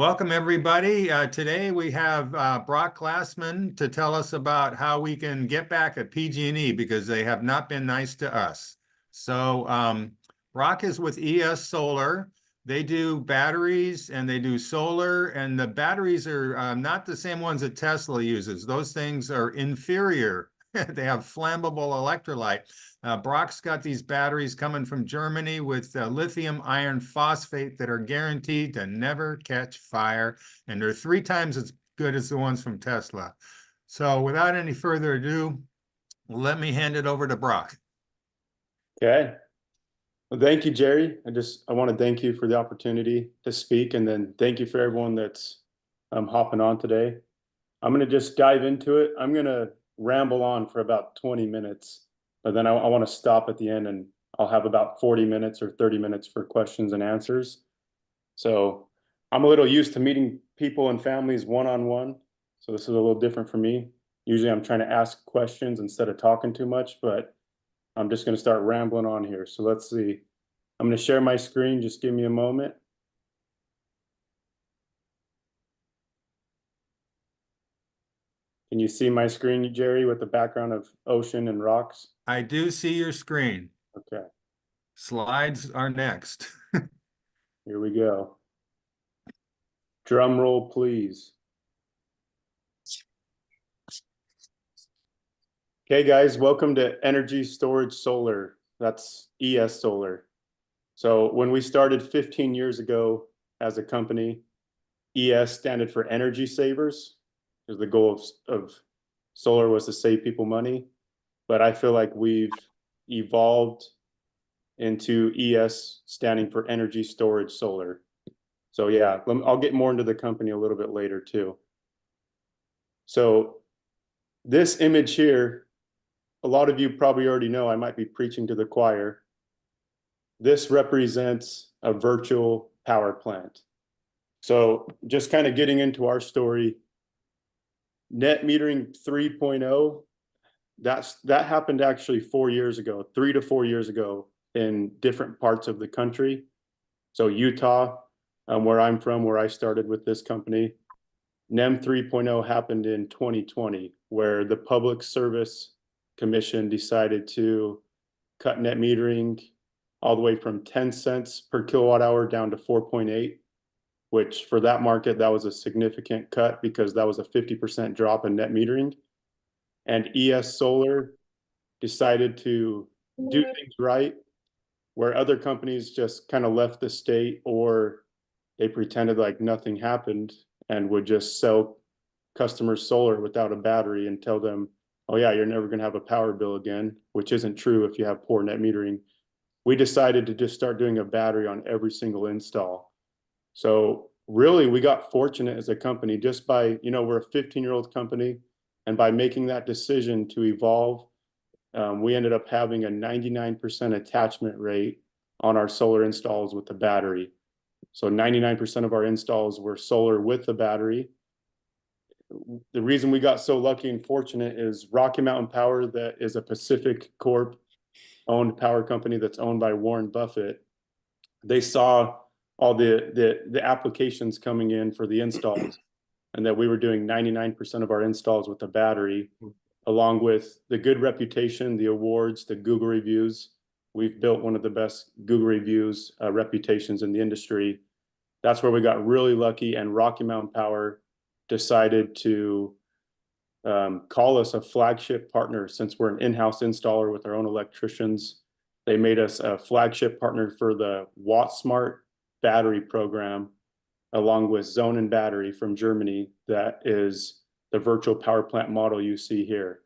Welcome, everybody. Today we have Brock Glassman to tell us about how we can get back at PG&E because they have not been nice to us. So Brock is with ES Solar. They do batteries and they do solar, and the batteries are not the same ones that Tesla uses. Those things are inferior. They have flammable electrolyte. Brock's got these batteries coming from Germany with lithium iron phosphate that are guaranteed to never catch fire, and they're 3 times as good as the ones from Tesla. So without any further ado, let me hand it over to Brock. Okay. Well, thank you, Jerry. I want to thank you for the opportunity to speak, and then thank you for everyone that's hopping on today. I'm going to just dive into it. I'm going to ramble on for about 20 minutes, but then I want to stop at the end, and I'll have about 40 minutes or 30 minutes for questions and answers. So I'm a little used to meeting people and families one-on-one, so this is a little different for me. Usually I'm trying to ask questions instead of talking too much, but I'm just going to start rambling on here. So let's see. I'm going to share my screen. Just give me a moment. Can you see my screen, Jerry, with the background of ocean and rocks? I do see your screen. Okay. Slides are next. Here we go. Drum roll, please. Okay, guys, welcome to Energy Storage Solar. That's ES Solar. So when we started 15 years ago as a company, ES standard for energy savers, because the goal of solar was to save people money. But I feel like we've evolved into ES standing for Energy Storage Solar. So yeah, I'll get more into the company a little bit later too. So this image here, a lot of you probably already know, I might be preaching to the choir. This represents a virtual power plant. So just kind of getting into our story, net metering 3.0, that happened actually 4 years ago, 3 to 4 years ago in different parts of the country. So Utah, where I'm from, where I started with this company, NEM 3.0 happened in 2020, where the Public Service Commission decided to cut net metering all the way from 10 cents per kilowatt hour down to 4.8, which for that market, that was a significant cut because that was a 50% drop in net metering. And ES Solar decided to do things right, where other companies just kind of left the state or they pretended like nothing happened and would just sell customers solar without a battery and tell them, oh yeah, you're never going to have a power bill again, which isn't true if you have poor net metering. We decided to just start doing a battery on every single install. So really, we got fortunate as a company just by, we're a 15-year-old company, and by making that decision to evolve, we ended up having a 99% attachment rate on our solar installs with the battery. So 99% of our installs were solar with the battery. The reason we got so lucky and fortunate is Rocky Mountain Power, that is a Pacific Corp owned power company that's owned by Warren Buffett. They saw all the applications coming in for the installs, and that we were doing 99% of our installs with the battery, along with the good reputation, the awards, the Google reviews. We've built one of the best Google reviews reputations in the industry. That's where we got really lucky, and Rocky Mountain Power decided to call us a flagship partner. Since we're an in-house installer with our own electricians, they made us a flagship partner for the WattSmart battery program, along with Zone Battery from Germany. That is the virtual power plant model you see here.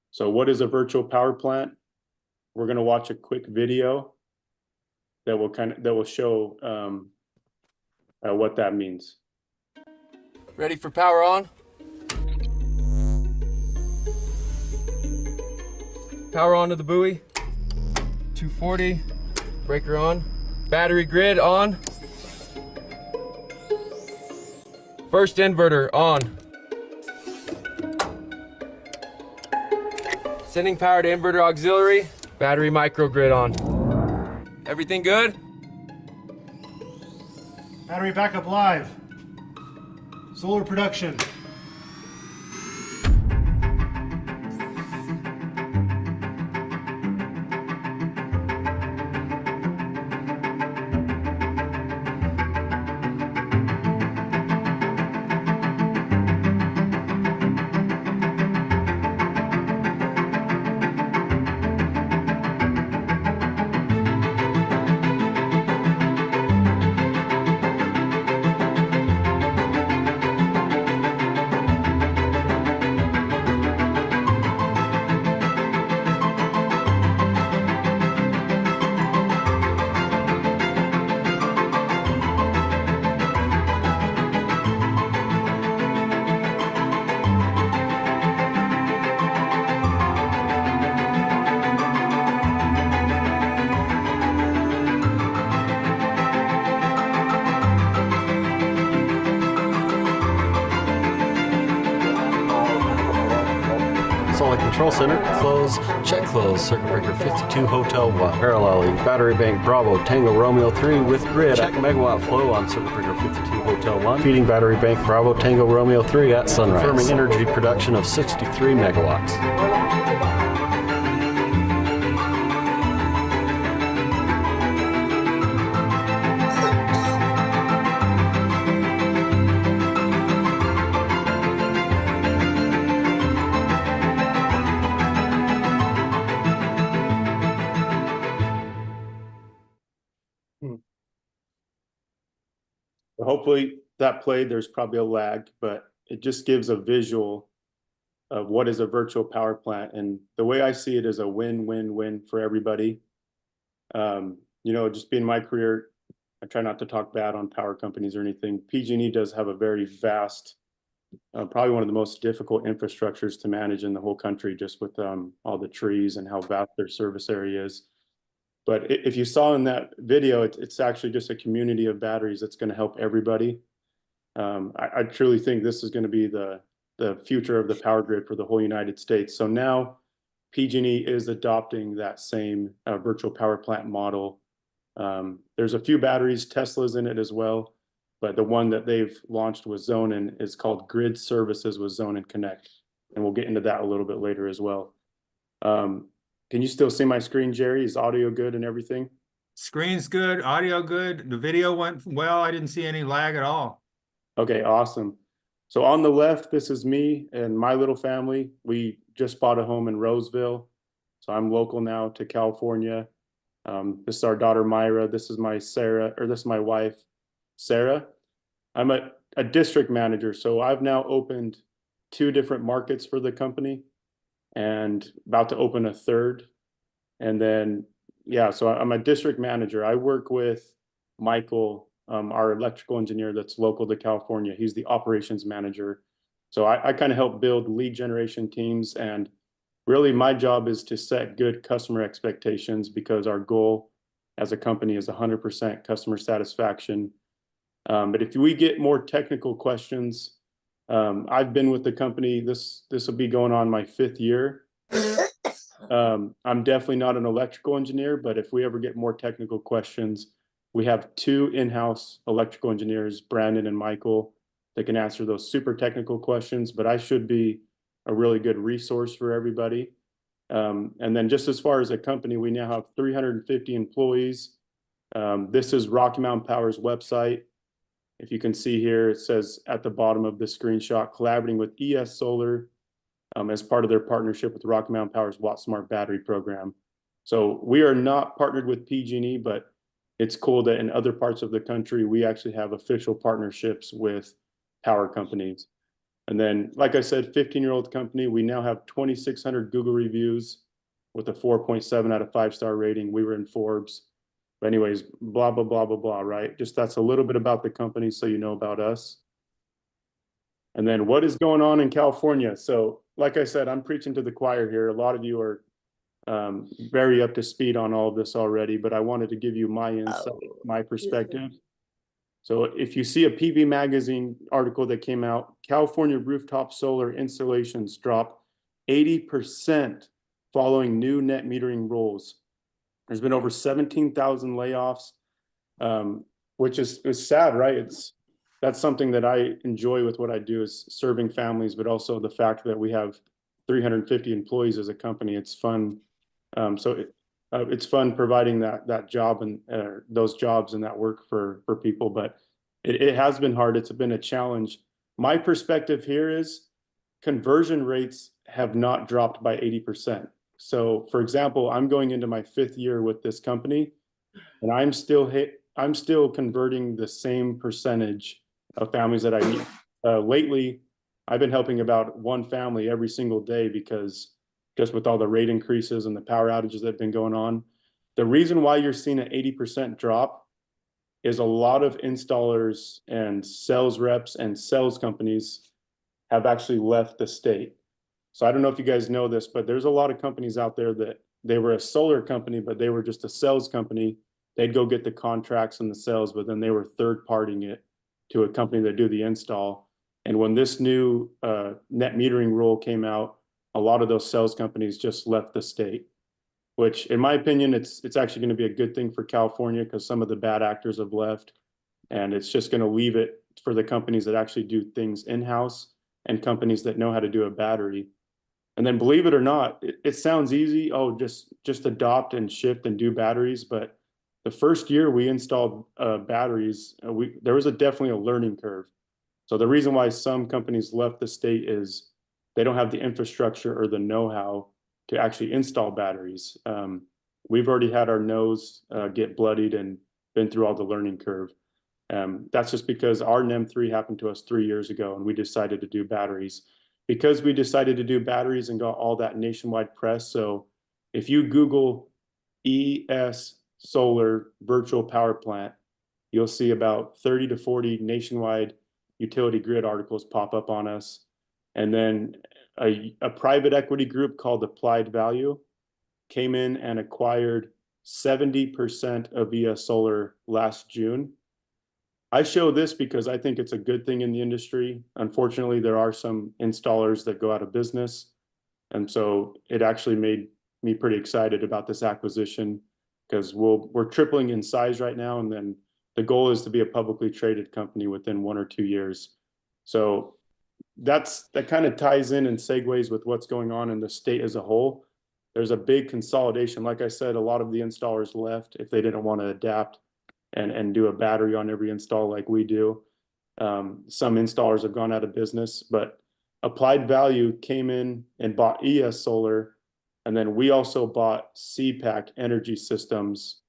So what is a virtual power plant? We're going to watch a quick video that will show what that means. Ready for power on? Power on to the buoy. 240, breaker on. Battery grid on. First inverter on. Sending power to inverter auxiliary. Battery microgrid on. Everything good? Battery backup live. Solar production. Solar Control Center, close, check close, circuit breaker 52, Hotel 1. Paralleling, battery bank Bravo, Tango Romeo 3 with grid, check megawatt flow on circuit breaker 52, Hotel 1. Feeding battery bank Bravo, Tango Romeo 3 at sunrise. Confirming energy production of 63 megawatts. Hopefully that played, there's probably a lag, but it just gives a visual of what is a virtual power plant. And the way I see it is a win-win-win for everybody. You know, just being my career, I try not to talk bad on power companies or anything. PG&E does have a very vast, probably one of the most difficult infrastructures to manage in the whole country, just with all the trees and how vast their service area is. But if you saw in that video, it's actually just a community of batteries that's going to help everybody. I truly think this is going to be the future of the power grid for the whole United States. So now PG&E is adopting that same virtual power plant model. There's a few batteries, Tesla's in it as well, but the one that they've launched with Zone and is called Grid Services with Zone and Connect. And we'll get into that a little bit later as well. Can you still see my screen, Jerry? Is audio good and everything? Screen's good, audio good. The video went well. I didn't see any lag at all. Okay, awesome. So on the left, this is me and my little family. We just bought a home in Roseville. So I'm local now to California. This is our daughter, Myra. This is my this is my wife, Sarah. I'm a district manager. So I've now opened 2 different markets for the company and about to open a third. And then, yeah, so I'm a district manager. I work with Michael, our electrical engineer that's local to California. He's the operations manager. So I kind of help build lead generation teams. And really my job is to set good customer expectations because our goal as a company is 100% customer satisfaction. But if we get more technical questions, I've been with the company, this will be going on my 5th year. I'm definitely not an electrical engineer, but if we ever get more technical questions, we have 2 in-house electrical engineers, Brandon and Michael, that can answer those super technical questions, but I should be a really good resource for everybody. And then just as far as a company, we now have 350 employees. This is Rocky Mountain Power's website. If you can see here, it says at the bottom of the screenshot, collaborating with ES Solar as part of their partnership with Rocky Mountain Power's Watt Smart Battery program. So we are not partnered with PG&E, but it's cool that in other parts of the country, we actually have official partnerships with power companies. And then, like I said, 15-year-old company, we now have 2,600 Google reviews with a 4.7 out of 5-star rating. We were in Forbes. But anyways, blah, blah, blah, blah, blah, right? Just that's a little bit about the company so you know about us. And then what is going on in California? So like I said, I'm preaching to the choir here. A lot of you are very up to speed on all of this already, but I wanted to give you my insight, my perspective. So if you see a PV Magazine article that came out, California rooftop solar installations drop 80% following new net metering rules. There's been over 17,000 layoffs, which is sad, right? that's something that I enjoy with what I do, is serving families, but also the fact that we have 350 employees as a company. It's fun. It's fun providing that job and those jobs and that work for people, but it has been hard. It's been a challenge. My perspective here is conversion rates have not dropped by 80%. So for example, I'm going into my 5th year with this company, and I'm still converting the same percentage of families that I need. Lately, I've been helping about one family every single day because just with all the rate increases and the power outages that have been going on. The reason why you're seeing an 80% drop is a lot of installers and sales reps and sales companies have actually left the state. So I don't know if you guys know this, but there's a lot of companies out there that they were a solar company, but they were just a sales company. They'd go get the contracts and the sales, but then they were third-partying it to a company that do the install. And when this new net metering rule came out, a lot of those sales companies just left the state, which in my opinion, it's actually going to be a good thing for California because some of the bad actors have left, and it's just going to leave it for the companies that actually do things in-house and companies that know how to do a battery. And then believe it or not, it sounds easy. Oh, just adopt and shift and do batteries. But the first year we installed batteries, there was definitely a learning curve. So the reason why some companies left the state is they don't have the infrastructure or the know-how to actually install batteries. We've already had our nose get bloodied and been through all the learning curve. That's just because our NEM3 happened to us 3 years ago, and we decided to do batteries. Because we decided to do batteries and got all that nationwide press. So if you Google ES Solar Virtual Power Plant, you'll see about 30 to 40 nationwide utility grid articles pop up on us. And then a private equity group called Applied Value came in and acquired 70% of ES Solar last June. I show this because I think it's a good thing in the industry. Unfortunately, there are some installers that go out of business. And so it actually made me pretty excited about this acquisition because we're tripling in size right now. And then the goal is to be a publicly traded company within 1 or 2 years. So that kind of ties in and segues with what's going on in the state as a whole. There's a big consolidation. Like I said, a lot of the installers left if they didn't want to adapt and do a battery on every install like we do. Some installers have gone out of business, but Applied Value came in and bought ES Solar, and then we also bought CPAC Energy Systems.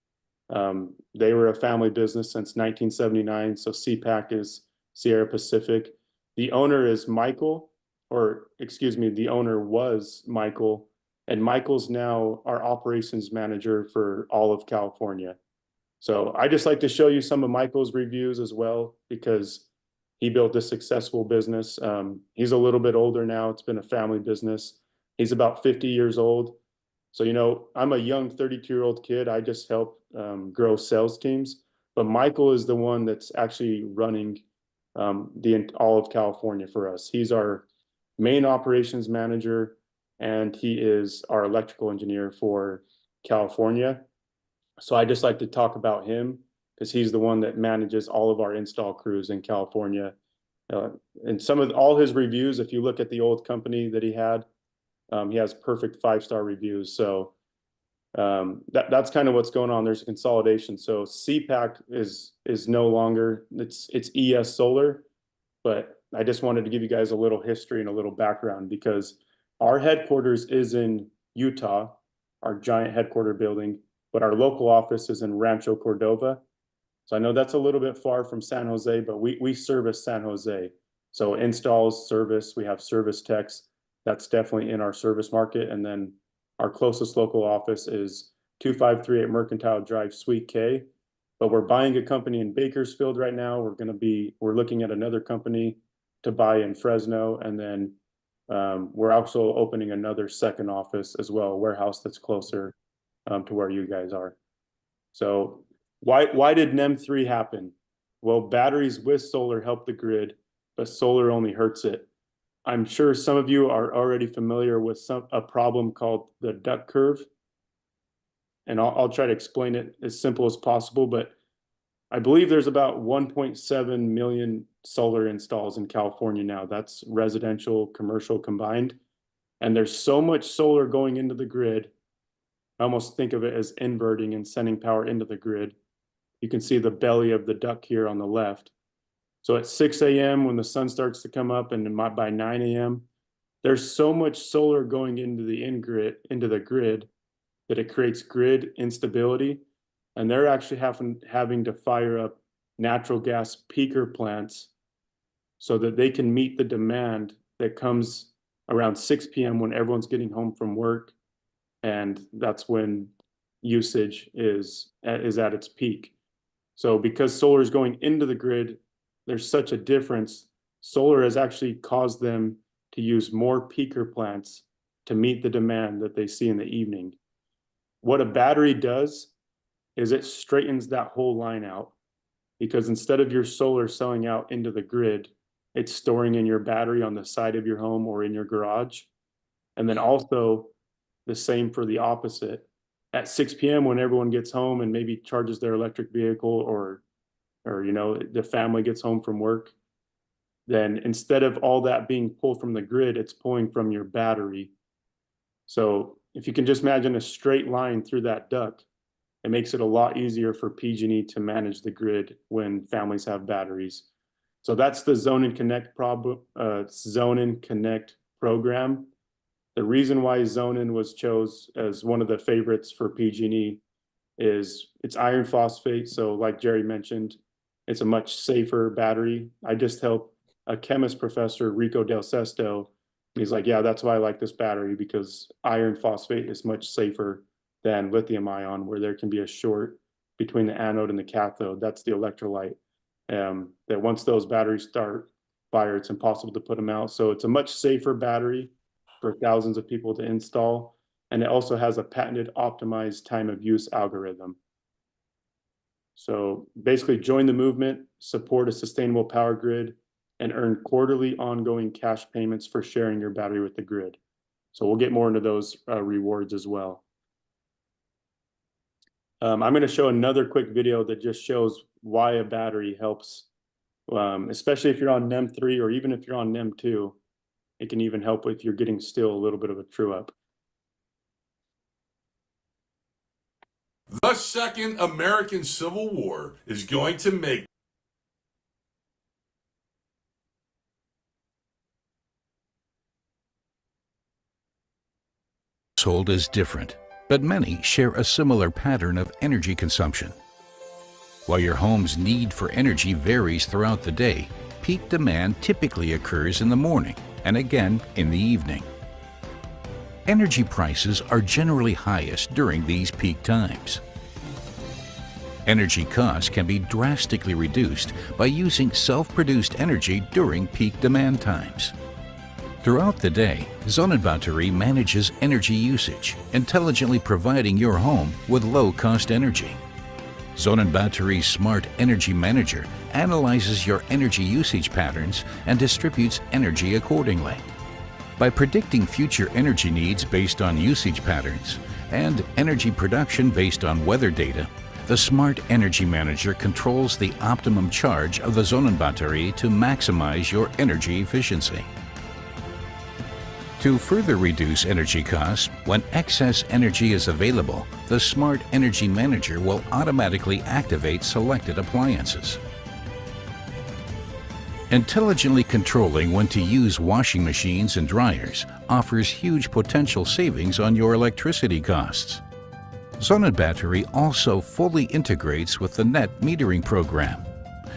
They were a family business since 1979, so CPAC is Sierra Pacific. The owner is Michael, or excuse me, the owner was Michael, and Michael's now our operations manager for all of California. So I just like to show you some of Michael's reviews as well, because he built a successful business. He's a little bit older now. It's been a family business. He's about 50 years old. So, you know, I'm a young 32-year-old kid. I just help grow sales teams. But Michael is the one that's actually running all of California for us. He's our main operations manager, and he is our electrical engineer for California. So I just like to talk about him because he's the one that manages all of our install crews in California. And all his reviews, if you look at the old company that he has perfect 5-star reviews. So that's kind of what's going on. There's a consolidation. So CPAC is no longer, it's ES Solar, but I just wanted to give you guys a little history and a little background because our headquarters is in Utah, our giant headquarter building, but our local office is in Rancho Cordova. So I know that's a little bit far from San Jose, but we service San Jose. So installs, service, we have service techs. That's definitely in our service market. And then our closest local office is 2538 Mercantile Drive, Suite K. But we're buying a company in Bakersfield right now. We're looking at another company to buy in Fresno. And then we're also opening another second office as well, a warehouse that's closer to where you guys are. So why did NEM3 happen? Well, batteries with solar help the grid, but solar only hurts it. I'm sure some of you are already familiar with a problem called the duck curve. And I'll try to explain it as simple as possible, but I believe there's about 1.7 million solar installs in California now. That's residential, commercial combined. And there's so much solar going into the grid. I almost think of it as inverting and sending power into the grid. You can see the belly of the duck here on the left. So at 6 a.m. when the sun starts to come up, and by 9 a.m., there's so much solar going into the grid that it creates grid instability. And they're actually having to fire up natural gas peaker plants so that they can meet the demand that comes around 6 p.m. when everyone's getting home from work. And that's when usage is at its peak. So because solar is going into the grid, there's such a difference. Solar has actually caused them to use more peaker plants to meet the demand that they see in the evening. What a battery does is it straightens that whole line out, because instead of your solar selling out into the grid, it's storing in your battery on the side of your home or in your garage. And then also the same for the opposite. At 6 p.m. when everyone gets home and maybe charges their electric vehicle, or the family gets home from work, then instead of all that being pulled from the grid, it's pulling from your battery. So if you can just imagine a straight line through that duct, it makes it a lot easier for PG&E to manage the grid when families have batteries. So that's the Zone and Connect program. The reason why Zonin was chose as one of the favorites for PG&E is it's iron phosphate. So like Jerry mentioned, it's a much safer battery. I just helped a chemist professor, Rico Del Sesto, and he's like, yeah, that's why I like this battery, because iron phosphate is much safer than lithium ion, where there can be a short between the anode and the cathode. That's the electrolyte. That once those batteries start fire, it's impossible to put them out. So it's a much safer battery for thousands of people to install. And it also has a patented optimized time of use algorithm. So basically join the movement, support a sustainable power grid, and earn quarterly ongoing cash payments for sharing your battery with the grid. So we'll get more into those rewards as well. I'm going to show another quick video that just shows why a battery helps, especially if you're on NEM 3 or even if you're on NEM 2. It can even help if you're getting still a little bit of a true up. The Second American Civil War is going to make household is different, but many share a similar pattern of energy consumption. While your home's need for energy varies throughout the day, peak demand typically occurs in the morning and again in the evening. Energy prices are generally highest during these peak times. Energy costs can be drastically reduced by using self-produced energy during peak demand times. Throughout the day, Sonnenbatterie manages energy usage, intelligently providing your home with low-cost energy. Sonnenbatterie's Smart Energy Manager analyzes your energy usage patterns and distributes energy accordingly. By predicting future energy needs based on usage patterns and energy production based on weather data, the Smart Energy Manager controls the optimum charge of the Sonnenbatterie to maximize your energy efficiency. To further reduce energy costs, when excess energy is available, the Smart Energy Manager will automatically activate selected appliances. Intelligently controlling when to use washing machines and dryers offers huge potential savings on your electricity costs. Sonnenbatterie also fully integrates with the net metering program.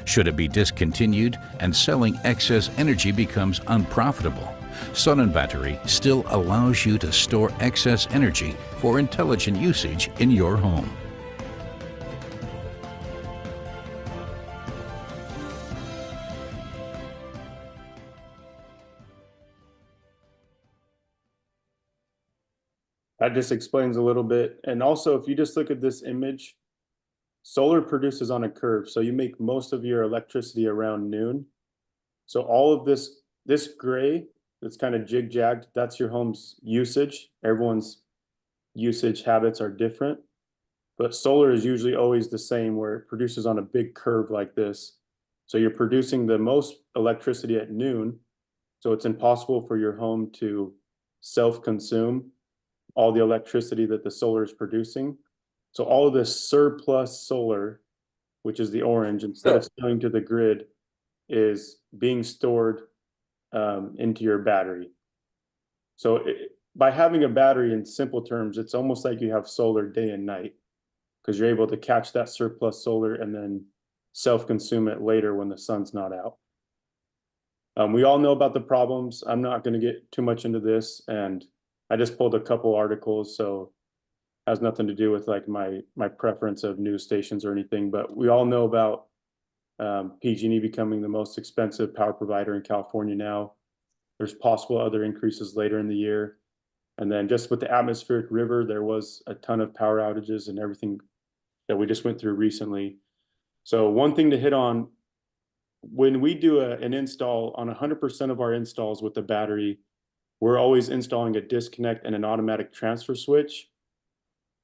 Should it be discontinued and selling excess energy becomes unprofitable, Sonnenbatterie still allows you to store excess energy for intelligent usage in your home. That just explains a little bit. And also, if you just look at this image, solar produces on a curve. So you make most of your electricity around noon. So all of this gray that's kind of jig-jagged, that's your home's usage. Everyone's usage habits are different. But solar is usually always the same, where it produces on a big curve like this. So you're producing the most electricity at noon. So it's impossible for your home to self-consume all the electricity that the solar is producing. So all of this surplus solar, which is the orange, instead of going to the grid, is being stored into your battery. So by having a battery, in simple terms, it's almost like you have solar day and night, because you're able to catch that surplus solar and then self-consume it later when the sun's not out. We all know about the problems. I'm not going to get too much into this, and I just pulled a couple articles, so it has nothing to do with like my preference of news stations or anything, but we all know about PG&E becoming the most expensive power provider in California now. There's possible other increases later in the year. And then just with the atmospheric river, there was a ton of power outages and everything that we just went through recently. So one thing to hit on, when we do an install on 100% of our installs with the battery, we're always installing a disconnect and an automatic transfer switch,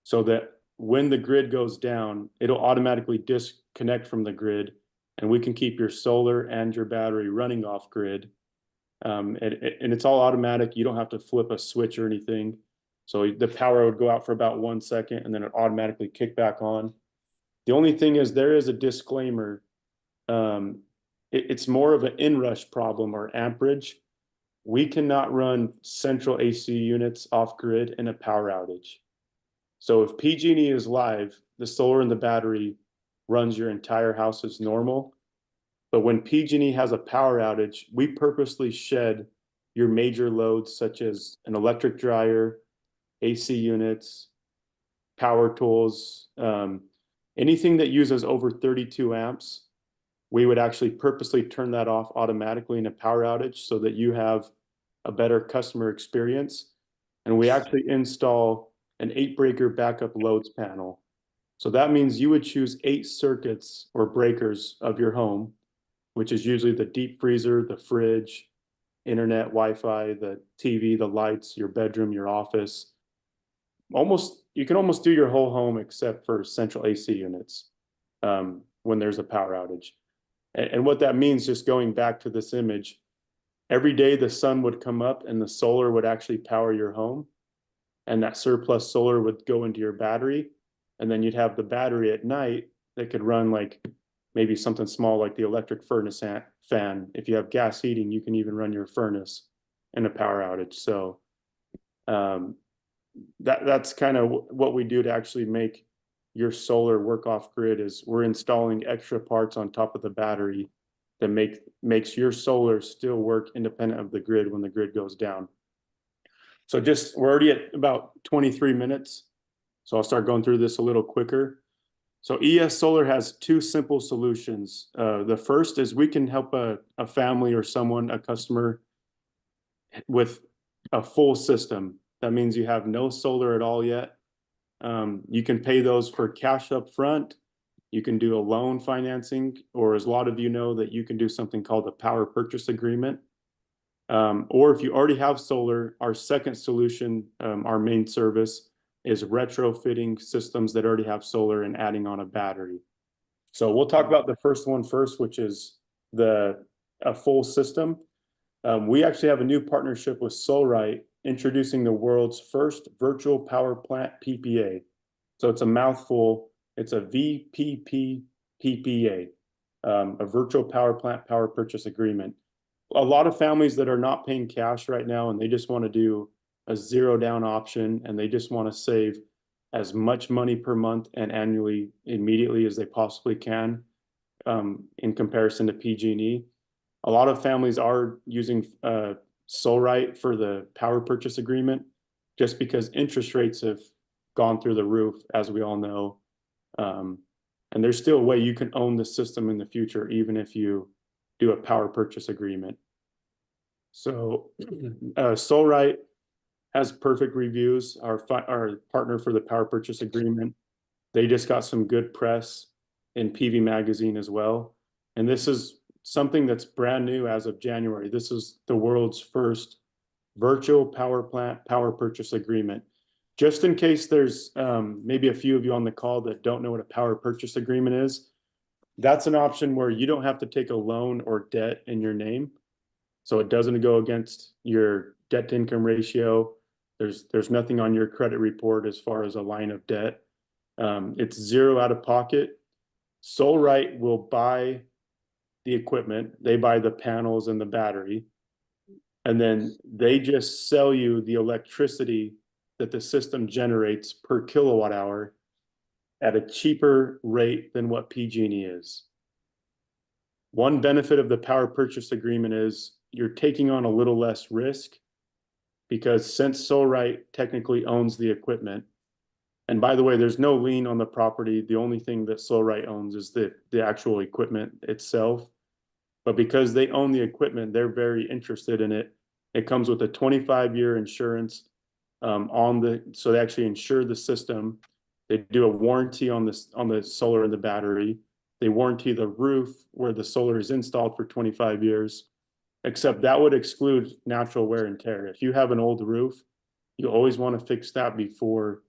so that when the grid goes down, it'll automatically disconnect from the grid, and we can keep your solar and your battery running off grid. And it's all automatic. You don't have to flip a switch or anything. So the power would go out for about 1 second and then it automatically kick back on. The only thing is, there is a disclaimer. It's more of an inrush problem or amperage. We cannot run central AC units off grid in a power outage. So if PG&E is live, the solar and the battery runs your entire house as normal. But when PG&E has a power outage, we purposely shed your major loads, such as an electric dryer, AC units, power tools, anything that uses over 32 amps. We would actually purposely turn that off automatically in a power outage so that you have a better customer experience. And we actually install an 8-breaker backup loads panel. So that means you would choose 8 circuits or breakers of your home, which is usually the deep freezer, the fridge, internet, Wi-Fi, the TV, the lights, your bedroom, your office. You can almost do your whole home except for central AC units when there's a power outage. And what that means, just going back to this image, every day the sun would come up and the solar would actually power your home. And that surplus solar would go into your battery. And then you'd have the battery at night that could run like maybe something small like the electric furnace fan. If you have gas heating, you can even run your furnace in a power outage. So that's kind of what we do to actually make your solar work off grid, is we're installing extra parts on top of the battery that makes your solar still work independent of the grid when the grid goes down. So we're already at about 23 minutes. So I'll start going through this a little quicker. So ES Solar has 2 simple solutions. The first is we can help a family or someone, a customer, with a full system. That means you have no solar at all yet. You can pay those for cash up front. You can do a loan financing, or as a lot of you know, that you can do something called a power purchase agreement. Or if you already have solar, our second solution, our main service, is retrofitting systems that already have solar and adding on a battery. So we'll talk about the first one first, which is a full system. We actually have a new partnership with Solrite, introducing the world's first virtual power plant PPA. So it's a mouthful. It's a VPP PPA, a virtual power plant power purchase agreement. A lot of families that are not paying cash right now, and they just want to do a 0 down option, and they just want to save as much money per month and annually immediately as they possibly can, in comparison to PG&E. A lot of families are using Solrite for the power purchase agreement, just because interest rates have gone through the roof, as we all know. And there's still a way you can own the system in the future, even if you do a power purchase agreement. So Solrite has perfect reviews. Our partner for the power purchase agreement, they just got some good press in PV Magazine as well. And this is something that's brand new as of January. This is the world's first virtual power plant power purchase agreement. Just in case there's maybe a few of you on the call that don't know what a power purchase agreement is, that's an option where you don't have to take a loan or debt in your name. So it doesn't go against your debt to income ratio. There's nothing on your credit report as far as a line of debt. It's zero out of pocket. Solright will buy the equipment. They buy the panels and the battery. And then they just sell you the electricity that the system generates per kilowatt hour at a cheaper rate than what PG&E is. One benefit of the power purchase agreement is you're taking on a little less risk, because since Solright technically owns the equipment, and by the way, there's no lien on the property. The only thing that Solright owns is the actual equipment itself. But because they own the equipment, they're very interested in it. It comes with a 25-year insurance so they actually insure the system. They do a warranty on the solar and the battery. They warranty the roof where the solar is installed for 25 years, except that would exclude natural wear and tear. If you have an old roof, you always want to fix that before,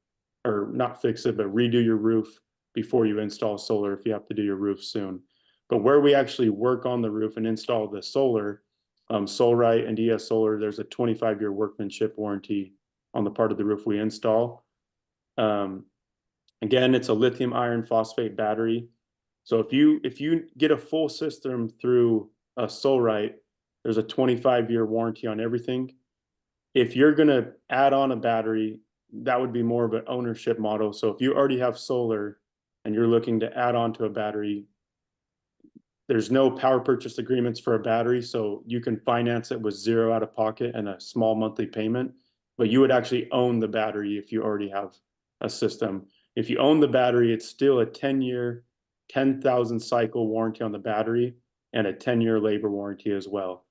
or not fix it, but redo your roof before you install solar if you have to do your roof soon. But where we actually work on the roof and install the solar, Solright and ES Solar, there's a 25-year workmanship warranty on the part of the roof we install. Again, it's a lithium iron phosphate battery. So if you get a full system through a Solright, there's a 25-year warranty on everything. If you're going to add on a battery, that would be more of an ownership model. So if you already have solar and you're looking to add on to a battery, there's no power purchase agreements for a battery, so you can finance it with zero out of pocket and a small monthly payment, but you would actually own the battery if you already have a system. If you own the battery, it's still a 10-year, 10,000 cycle warranty on the battery and a 10-year labor warranty as well.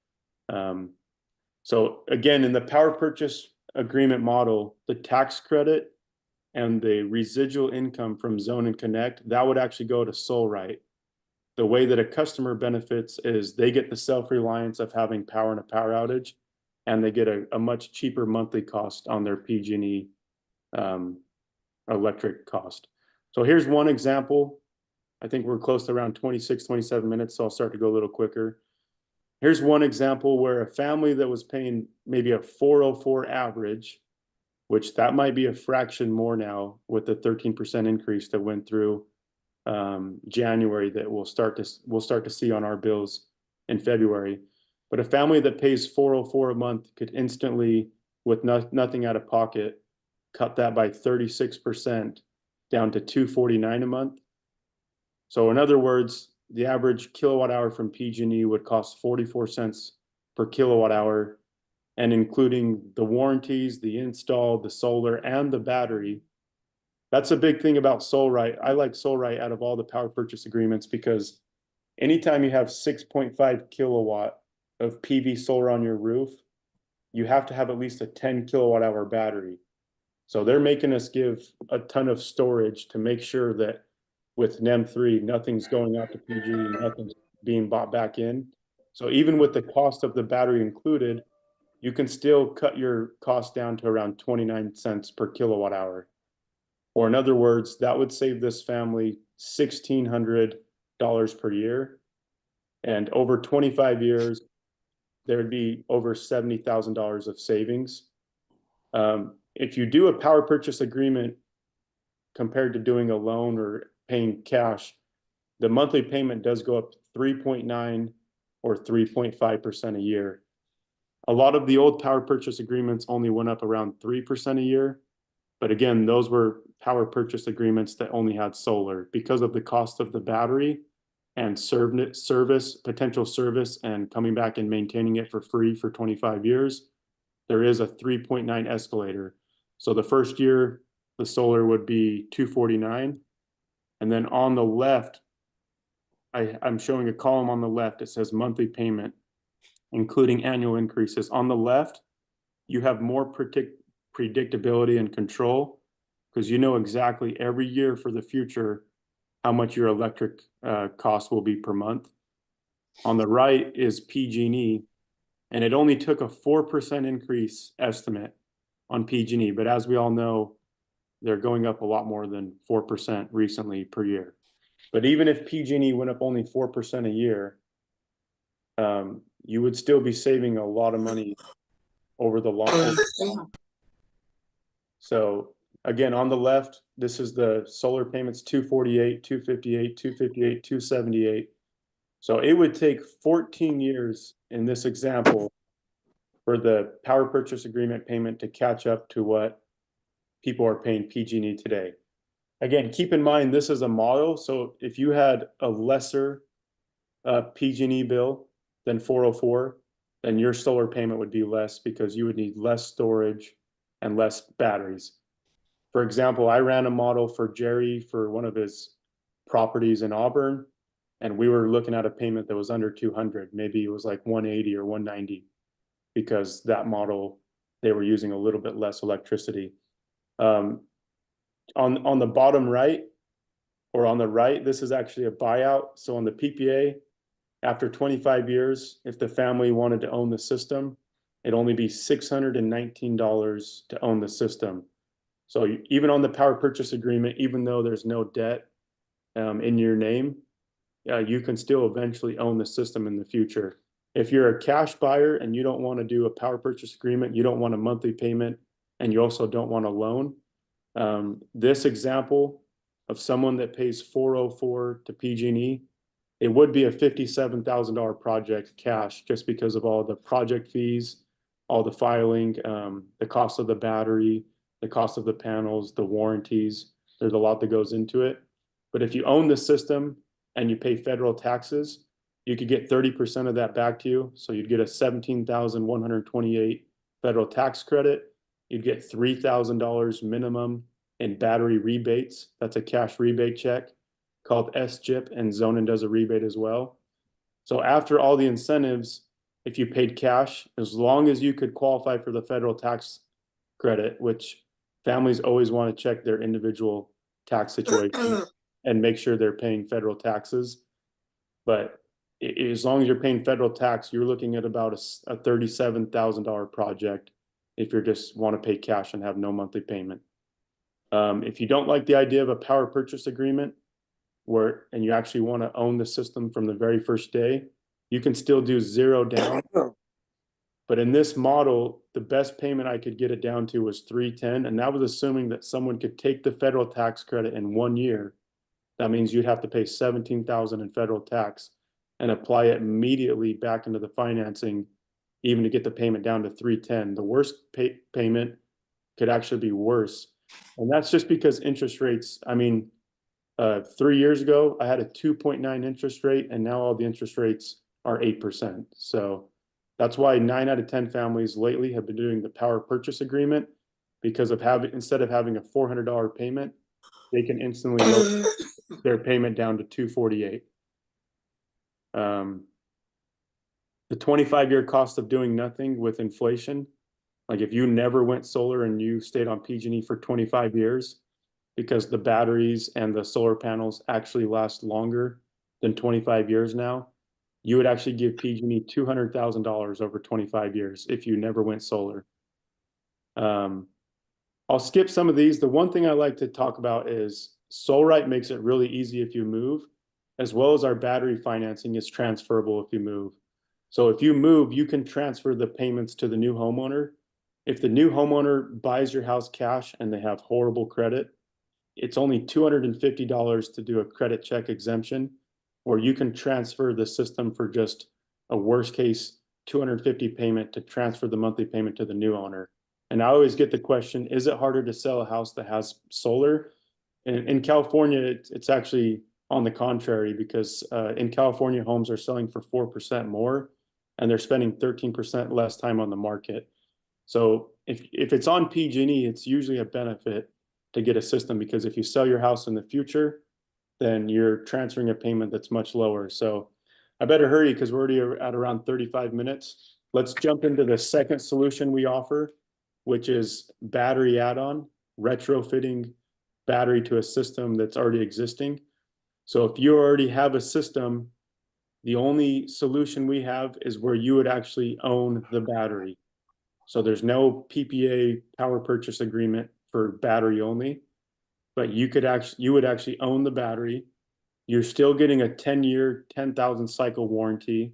So again, in the power purchase agreement model, the tax credit and the residual income from Zone and Connect, that would actually go to Solright. The way that a customer benefits is they get the self-reliance of having power in a power outage, and they get a much cheaper monthly cost on their PG&E electric cost. So here's one example. I think we're close to around 26, 27 minutes, so I'll start to go a little quicker. Here's one example where a family that was paying maybe a 404 average, which that might be a fraction more now with the 13% increase that went through January, that we'll start to see on our bills in February. But a family that pays 404 a month could instantly, with nothing out of pocket, cut that by 36% down to $249 a month. So in other words, the average kilowatt hour from PG&E would cost 44 cents per kilowatt hour, and including the warranties, the install, the solar, and the battery. That's a big thing about Solright. I like Solright out of all the power purchase agreements because anytime you have 6.5 kilowatt of PV solar on your roof, you have to have at least a 10 kilowatt hour battery. So they're making us give a ton of storage to make sure that with NEM 3, nothing's going out to PG, nothing's being bought back in. So even with the cost of the battery included, you can still cut your cost down to around 29 cents per kilowatt hour. Or in other words, that would save this family $1,600 per year. And over 25 years, there would be over $70,000 of savings. If you do a power purchase agreement compared to doing a loan or paying cash, the monthly payment does go up 3.9 or 3.5% a year. A lot of the old power purchase agreements only went up around 3% a year. But again, those were power purchase agreements that only had solar because of the cost of the battery and potential service, and coming back and maintaining it for free for 25 years. There is a 3.9 escalator. So the first year, the solar would be $249. And then on the left, I'm showing a column on the left. It says monthly payment, including annual increases. On the left, you have more predictability and control because you know exactly every year for the future how much your electric cost will be per month. On the right is PG&E, and it only took a 4% increase estimate on PG&E. But as we all know, they're going up a lot more than 4% recently per year. But even if PG&E went up only 4% a year, you would still be saving a lot of money over the long. So again, on the left, this is the solar payments, 248, 258, 258, 278. So it would take 14 years in this example for the power purchase agreement payment to catch up to what people are paying PG&E today. Again, keep in mind, this is a model. So if you had a lesser PG&E bill than 404, then your solar payment would be less because you would need less storage and less batteries. For example, I ran a model for Jerry for one of his properties in Auburn, and we were looking at a payment that was under 200. Maybe it was like 180 or 190 because that model, they were using a little bit less electricity. On the bottom right, or on the right, this is actually a buyout. So on the PPA, after 25 years, if the family wanted to own the system, it'd only be $619 to own the system. So even on the power purchase agreement, even though there's no debt in your name, you can still eventually own the system in the future. If you're a cash buyer and you don't want to do a power purchase agreement, you don't want a monthly payment, and you also don't want a loan, this example of someone that pays 404 to PG&E, it would be a $57,000 project cash just because of all the project fees, all the filing, the cost of the battery, the cost of the panels, the warranties. There's a lot that goes into it. But if you own the system and you pay federal taxes, you could get 30% of that back to you. So you'd get a $17,128 federal tax credit. You'd get $3,000 minimum in battery rebates. That's a cash rebate check called SGIP, and Zonin does a rebate as well. So after all the incentives, if you paid cash, as long as you could qualify for the federal tax credit, which families always want to check their individual tax situation and make sure they're paying federal taxes. But as long as you're paying federal tax, you're looking at about a $37,000 project if you just want to pay cash and have no monthly payment. If you don't like the idea of a power purchase agreement and you actually want to own the system from the very first day, you can still do zero down. But in this model, the best payment I could get it down to was $310, and that was assuming that someone could take the federal tax credit in 1 year. That means you'd have to pay $17,000 in federal tax and apply it immediately back into the financing, even to get the payment down to $310. The worst payment could actually be worse. And that's just because interest rates, 3 years ago, I had a 2.9 interest rate, and now all the interest rates are 8%. So that's why 9 out of 10 families lately have been doing the power purchase agreement, because of instead of having a $400 payment, they can instantly lower their payment down to $248. The 25-year cost of doing nothing with inflation, like if you never went solar and you stayed on PG&E for 25 years, because the batteries and the solar panels actually last longer than 25 years now, you would actually give PG&E $200,000 over 25 years if you never went solar. I'll skip some of these. The one thing I like to talk about is Solrite makes it really easy if you move, as well as our battery financing is transferable if you move. So if you move, you can transfer the payments to the new homeowner. If the new homeowner buys your house cash and they have horrible credit, it's only $250 to do a credit check exemption, or you can transfer the system for just a worst case $250 payment to transfer the monthly payment to the new owner. And I always get the question, is it harder to sell a house that has solar? In California, it's actually on the contrary, because in California, homes are selling for 4% more, and they're spending 13% less time on the market. So if it's on PG&E, it's usually a benefit to get a system, because if you sell your house in the future, then you're transferring a payment that's much lower. So I better hurry because we're already at around 35 minutes. Let's jump into the second solution we offer, which is battery add-on, retrofitting battery to a system that's already existing. So if you already have a system, the only solution we have is where you would actually own the battery. So there's no PPA power purchase agreement for battery only. but you would actually own the battery. You're still getting a 10-year, 10,000 cycle warranty.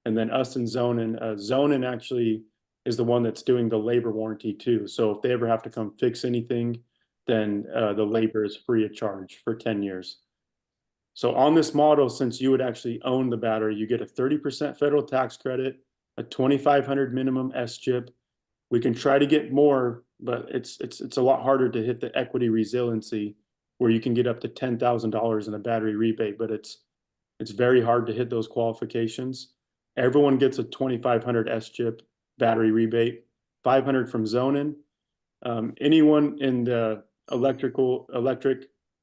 And then us and Zonin actually is the one that's doing the labor warranty too. So if they ever have to come fix anything, then the labor is free of charge for 10 years. So on this model, since you would actually own the battery, you get a 30% federal tax credit, a 2,500 minimum SCHIP. We can try to get more, but it's a lot harder to hit the equity resiliency where you can get up to $10,000 in a battery rebate, but it's very hard to hit those qualifications. Everyone gets a 2,500 SCHIP battery rebate, 500 from Zonin. Anyone in the electric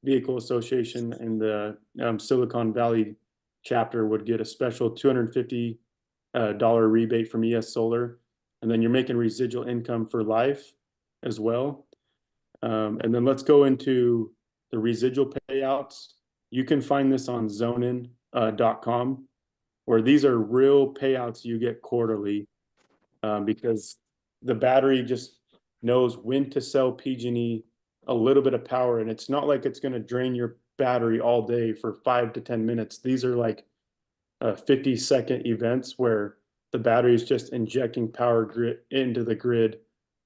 vehicle association in the Silicon Valley chapter would get a special $250 rebate from ES Solar. And then you're making residual income for life as well. And then let's go into the residual payouts. You can find this on zonin.com, where these are real payouts you get quarterly, because the battery just knows when to sell PG&E a little bit of power. And it's not like it's going to drain your battery all day for 5 to 10 minutes. These are like 50-second events where the battery is just injecting power into the grid,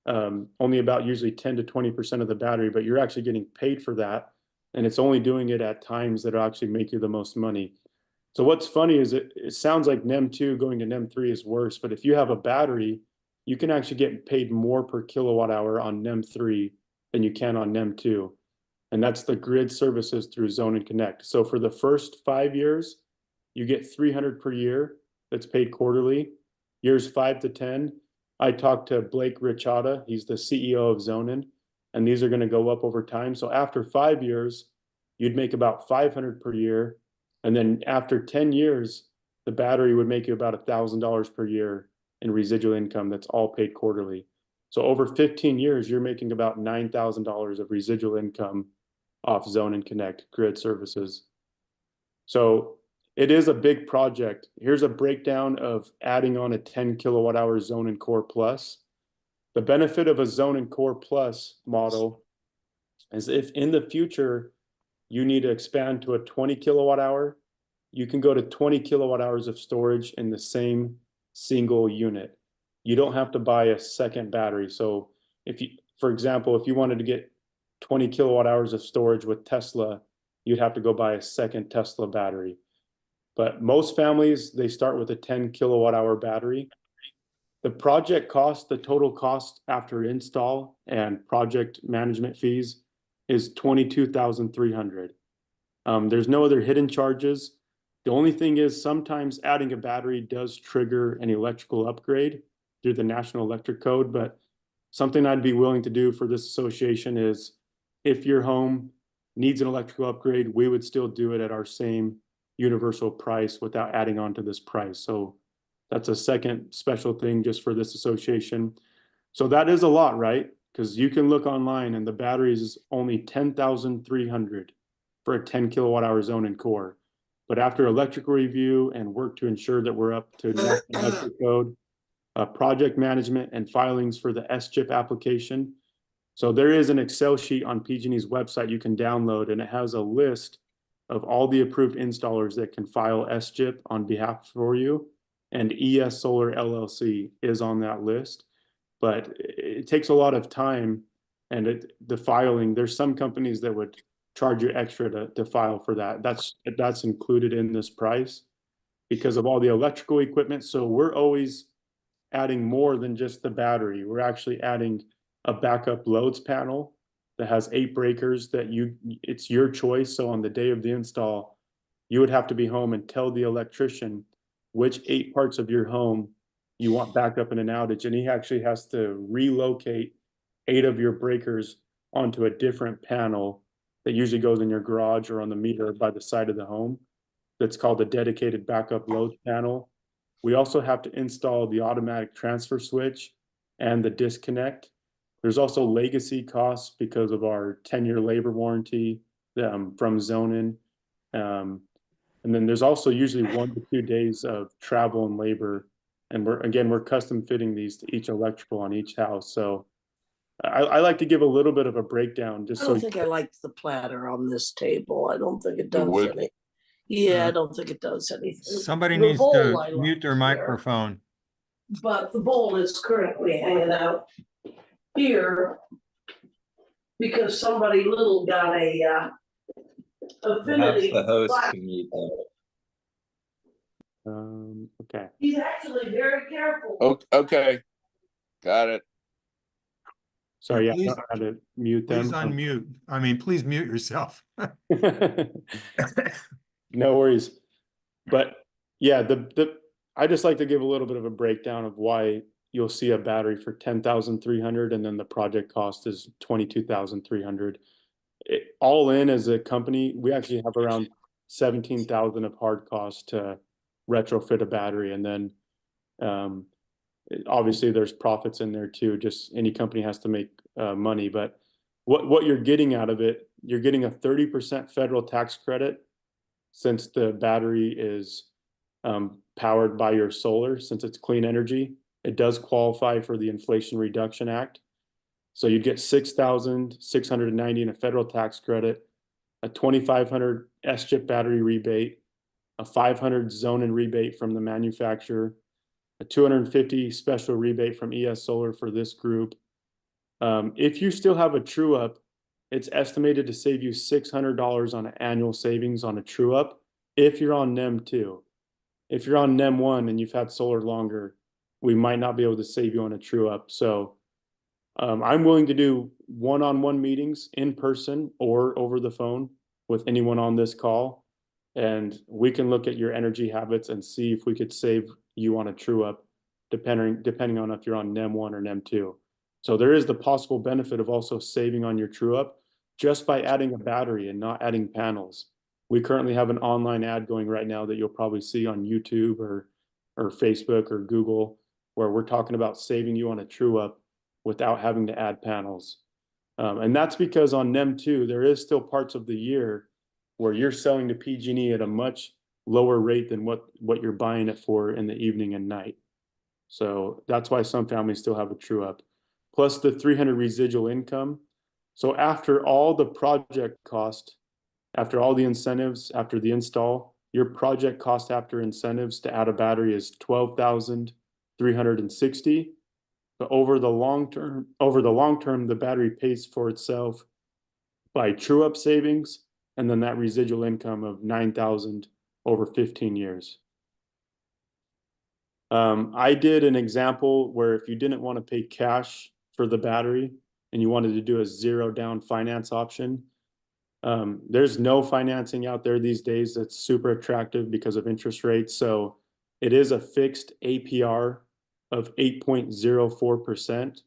only about usually 10 to 20% of the battery, but you're actually getting paid for that. And it's only doing it at times that actually make you the most money. So what's funny is it sounds like NEM 2 going to NEM 3 is worse, but if you have a battery, you can actually get paid more per kilowatt hour on NEM 3 than you can on NEM 2. And that's the grid services through Zonin Connect. So for the first 5 years, you get 300 per year that's paid quarterly. Years 5 to 10, I talked to Blake Richata, he's the CEO of Zonin, and these are going to go up over time. So after 5 years, you'd make about 500 per year. And then after 10 years, the battery would make you about $1,000 per year in residual income that's all paid quarterly. So over 15 years, you're making about $9,000 of residual income off Zonin Connect grid services. So it is a big project. Here's a breakdown of adding on a 10 kilowatt hour Zonin Core Plus. The benefit of a Zonin Core Plus model is if in the future you need to expand to a 20 kilowatt hour, you can go to 20 kilowatt hours of storage in the same single unit. You don't have to buy a second battery. So if you, for example, if you wanted to get 20 kilowatt hours of storage with Tesla, you'd have to go buy a second Tesla battery. But most families, they start with a 10 kilowatt hour battery. The project cost, the total cost after install and project management fees is $22,300. There's no other hidden charges. The only thing is sometimes adding a battery does trigger an electrical upgrade through the National Electric Code, but something I'd be willing to do for this association is if your home needs an electrical upgrade, we would still do it at our same universal price without adding on to this price. So that's a second special thing just for this association. So that is a lot, right? Because you can look online and the battery is only $10,300 for a 10 kilowatt hour Zonin Core. But after electrical review and work to ensure that we're up to National Electric Code, project management and filings for the SCHIP application. So there is an Excel sheet on PG&E's website you can download, and it has a list of all the approved installers that can file SCHIP on behalf for you. And ES Solar LLC is on that list. But it takes a lot of time, and the filing, there's some companies that would charge you extra to file for that. That's included in this price because of all the electrical equipment. So we're always adding more than just the battery. We're actually adding a backup loads panel that has 8 breakers that it's your choice. So on the day of the install, you would have to be home and tell the electrician which 8 parts of your home you want backup in an outage. And he actually has to relocate 8 of your breakers onto a different panel that usually goes in your garage or on the meter by the side of the home. That's called a dedicated backup load panel. We also have to install the automatic transfer switch and the disconnect. There's also legacy costs because of our 10-year labor warranty from Zonin. And then there's also usually 1 to 2 days of travel and labor. And we're custom fitting these to each electrical on each house. So I like to give a little bit of a breakdown just I so don't think I like the platter on this table. I don't think it The does wood? any. Yeah, I Uh, don't think it does anything. Somebody The needs bowl to I mute like their here, microphone. But the bowl is currently hanging out here because somebody little got a Perhaps affinity. the host platter. can mute them. Okay. He's actually very careful. Okay, got it. Sorry, yeah, I Please- don't know how to mute them. Please unmute. I mean, please mute yourself. No worries. But yeah, I just like to give a little bit of a breakdown of why you'll see a battery for 10,300 and then the project cost is 22,300. All in as a company, we actually have around 17,000 of hard costs to retrofit a battery, and then obviously there's profits in there too. Just any company has to make money, but what you're getting out of it, you're getting a 30% federal tax credit since the battery is powered by your solar, since it's clean energy. It does qualify for the Inflation Reduction Act. So you'd get 6,690 in a federal tax credit, a 2,500 S-chip battery rebate, a 500 zone and rebate from the manufacturer, a 250 special rebate from ES Solar for this group. If you still have a true up, it's estimated to save you $600 on an annual savings on a true up if you're on NEM 2. If you're on NEM 1 and you've had solar longer, we might not be able to save you on a true up. So I'm willing to do one-on-one meetings in person or over the phone with anyone on this call. And we can look at your energy habits and see if we could save you on a true up, depending on if you're on NEM 1 or NEM 2. So there is the possible benefit of also saving on your true up just by adding a battery and not adding panels. We currently have an online ad going right now that you'll probably see on YouTube or Facebook or Google, where we're talking about saving you on a true up without having to add panels. And that's because on NEM 2, there is still parts of the year where you're selling to PG&E at a much lower rate than what you're buying it for in the evening and night. So that's why some families still have a true up. Plus the 300 residual income. So after all the project cost, after all the incentives, after the install, your project cost after incentives to add a battery is $12,360. But over the long term, the battery pays for itself by true up savings and then that residual income of $9,000 over 15 years. I did an example where if you didn't want to pay cash for the battery and you wanted to do a zero down finance option, there's no financing out there these days that's super attractive because of interest rates. So it is a fixed APR of 8.04%,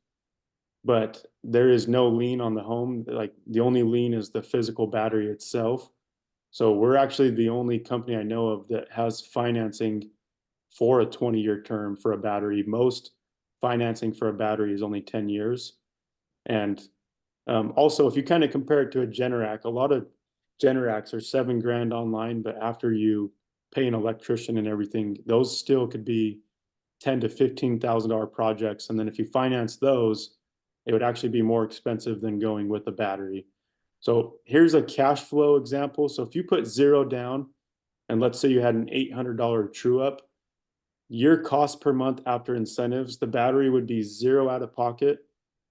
but there is no lien on the home. Like the only lien is the physical battery itself. So we're actually the only company I know of that has financing for a 20-year term for a battery. Most financing for a battery is only 10 years. And also, if you kind of compare it to a Generac, a lot of Generacs are $7,000 online, but after you pay an electrician and everything, those still could be $10,000 to $15,000 projects. And then if you finance those, it would actually be more expensive than going with a battery. So here's a cash flow example. So if you put zero down, and let's say you had an $800 true up, your cost per month after incentives, the battery would be zero out of pocket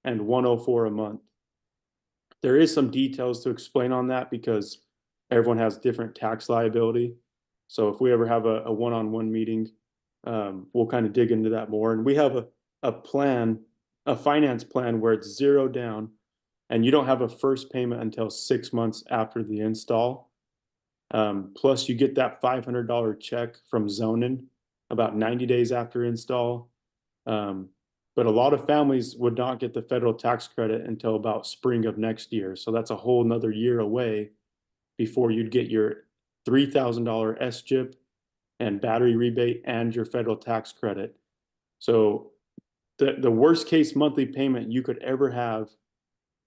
and $104 a month. There is some details to explain on that because everyone has different tax liability. So if we ever have a one-on-one meeting, we'll kind of dig into that more. And we have a plan, a finance plan where it's zero down and you don't have a first payment until 6 months after the install. Plus you get that $500 check from Zonin about 90 days after install. But a lot of families would not get the federal tax credit until about spring of next year. So that's a whole nother year away before you'd get your $3,000 S-chip and battery rebate and your federal tax credit. So the worst case monthly payment you could ever have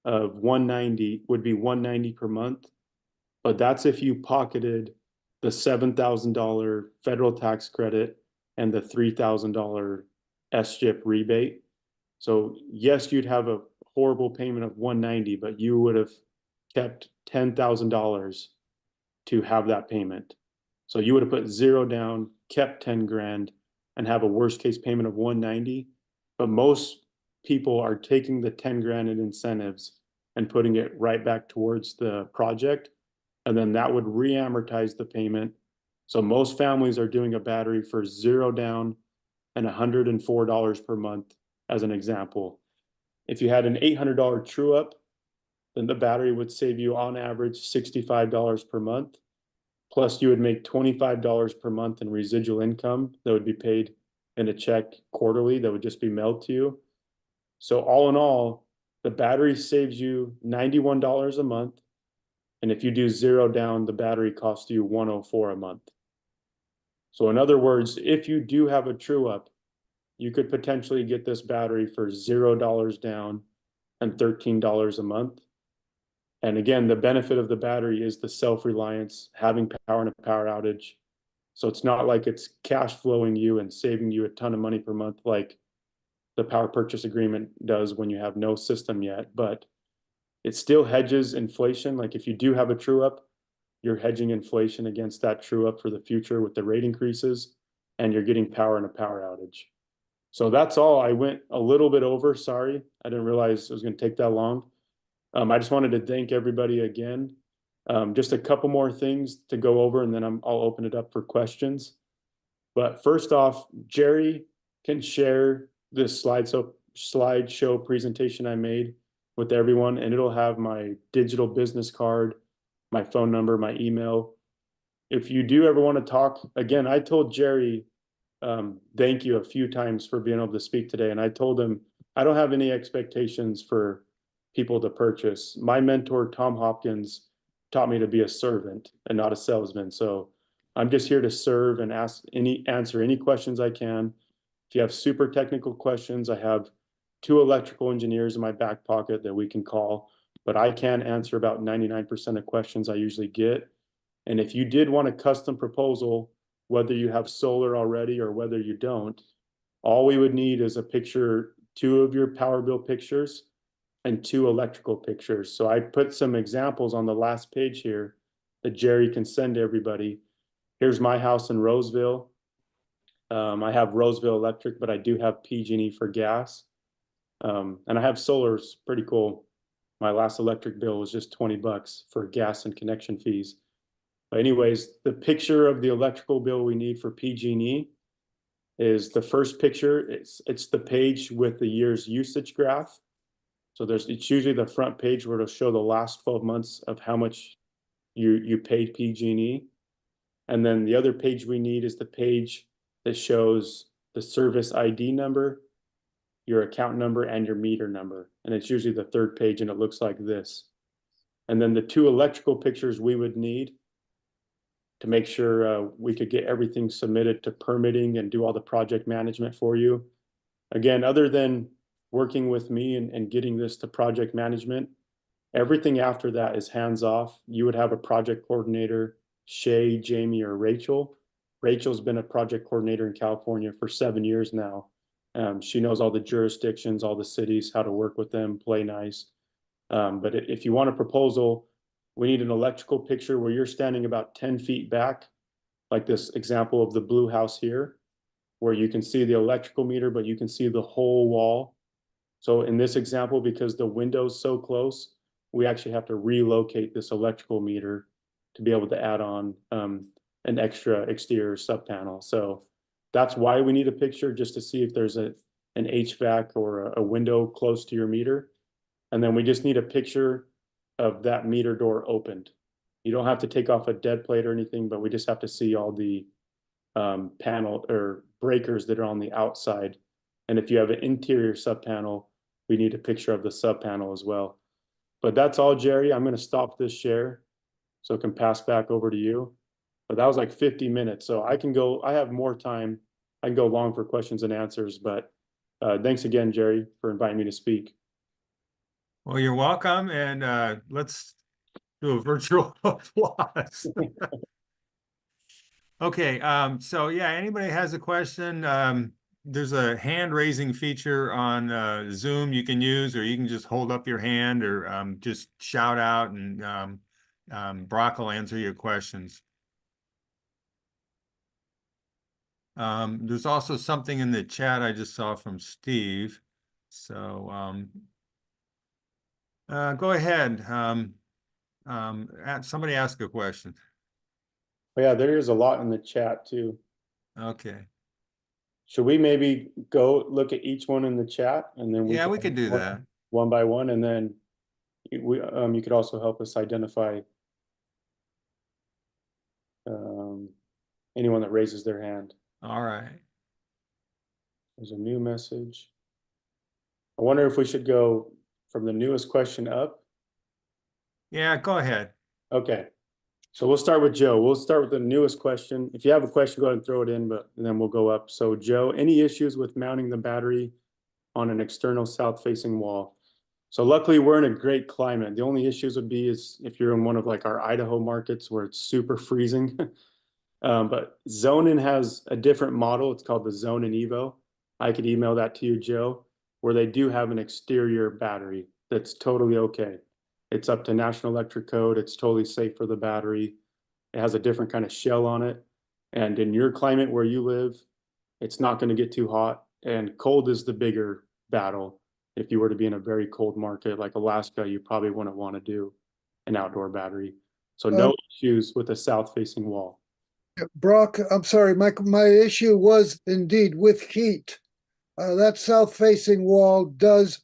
of $190 would be $190 per month. But that's if you pocketed the $7,000 federal tax credit and the $3,000 S-chip rebate. So yes, you'd have a horrible payment of 190, but you would have kept $10,000 to have that payment. So you would have put 0 down, kept 10 grand, and have a worst case payment of 190. But most people are taking the 10 grand in incentives and putting it right back towards the project. And then that would re-amortize the payment. So most families are doing a battery for 0 down and $104 per month, as an example. If you had an $800 true up, then the battery would save you on average $65 per month. Plus you would make $25 per month in residual income that would be paid in a check quarterly that would just be mailed to you. So all in all, the battery saves you $91 a month. And if you do 0 down, the battery costs you $104 a month. So in other words, if you do have a true up, you could potentially get this battery for $0 down and $13 a month. And again, the benefit of the battery is the self-reliance, having power in a power outage. So it's not like it's cash flowing you and saving you a ton of money per month like the power purchase agreement does when you have no system yet, but it still hedges inflation. Like if you do have a true up, you're hedging inflation against that true up for the future with the rate increases, and you're getting power in a power outage. So that's all. I went a little bit over, sorry. I didn't realize it was going to take that long. I just wanted to thank everybody again. Just a couple more things to go over, and then I'll open it up for questions. But first off, Jerry can share this slideshow presentation I made with everyone, and it'll have my digital business card, my phone number, my email. If you do ever want to talk, again, I told Jerry, thank you a few times for being able to speak today. And I told him, I don't have any expectations for people to purchase. My mentor, Tom Hopkins, taught me to be a servant and not a salesman. So I'm just here to serve and answer any questions I can. If you have super technical questions, I have 2 electrical engineers in my back pocket that we can call, but I can answer about 99% of questions I usually get. And if you did want a custom proposal, whether you have solar already or whether you don't, all we would need is a picture, 2 of your power bill pictures and 2 electrical pictures. So I put some examples on the last page here that Jerry can send to everybody. Here's my house in Roseville. I have Roseville Electric, but I do have PG&E for gas. And I have solar. It's pretty cool. My last electric bill was just $20 for gas and connection fees. But anyways, the picture of the electrical bill we need for PG&E is the first picture. It's the page with the year's usage graph. So it's usually the front page where it'll show the last 12 months of how much you paid PG&E. And then the other page we need is the page that shows the service ID number, your account number, and your meter number. And it's usually the 3rd page, and it looks like this. And then the 2 electrical pictures we would need to make sure we could get everything submitted to permitting and do all the project management for you. Again, other than working with me and getting this to project management, everything after that is hands off. You would have a project coordinator, Shay, Jamie, or Rachel. Rachel's been a project coordinator in California for 7 years now. She knows all the jurisdictions, all the cities, how to work with them, play nice. But if you want a proposal, we need an electrical picture where you're standing about 10 feet back, like this example of the blue house here, where you can see the electrical meter, but you can see the whole wall. So in this example, because the window's so close, we actually have to relocate this electrical meter to be able to add on an extra exterior sub panel. So that's why we need a picture, just to see if there's an HVAC or a window close to your meter. And then we just need a picture of that meter door opened. You don't have to take off a dead plate or anything, but we just have to see all the panel or breakers that are on the outside. And if you have an interior sub panel, we need a picture of the sub panel as well. But that's all, Jerry. I'm going to stop this share so it can pass back over to you. But that was like 50 minutes. So I can go, I have more time. I can go long for questions and answers, but thanks again, Jerry, for inviting me to speak. Well, you're welcome. And let's do a virtual applause. Okay. So yeah, anybody has a question, there's a hand raising feature on Zoom you can use, or you can just hold up your hand, or just shout out, and Brock will answer your questions. There's also something in the chat I just saw from Steve. So go ahead. Somebody ask a question. But yeah, there is a lot in the chat too. Okay. Should we maybe go look at each one in the chat, and then Yeah, we could do that. one by one, and then you could also help us identify anyone that raises their hand. All right. There's a new message. I wonder if we should go from the newest question up. Yeah, go ahead. Okay. So we'll start with Joe. We'll start with the newest question. If you have a question, go ahead and throw it in, but then we'll go up. So Joe, any issues with mounting the battery on an external south-facing wall? So luckily we're in a great climate. The only issues would be is if you're in one of like our Idaho markets where it's super freezing. But Zonin has a different model. It's called the Zonin Evo. I could email that to you, Joe, where they do have an exterior battery that's totally okay. It's up to National Electric Code. It's totally safe for the battery. It has a different kind of shell on it. And in your climate where you live, it's not going to get too hot. And cold is the bigger battle. If you were to be in a very cold market like Alaska, you probably wouldn't want to do an outdoor battery. So no issues with a south-facing wall. Brock, I'm sorry, my issue was indeed with heat. That south-facing wall does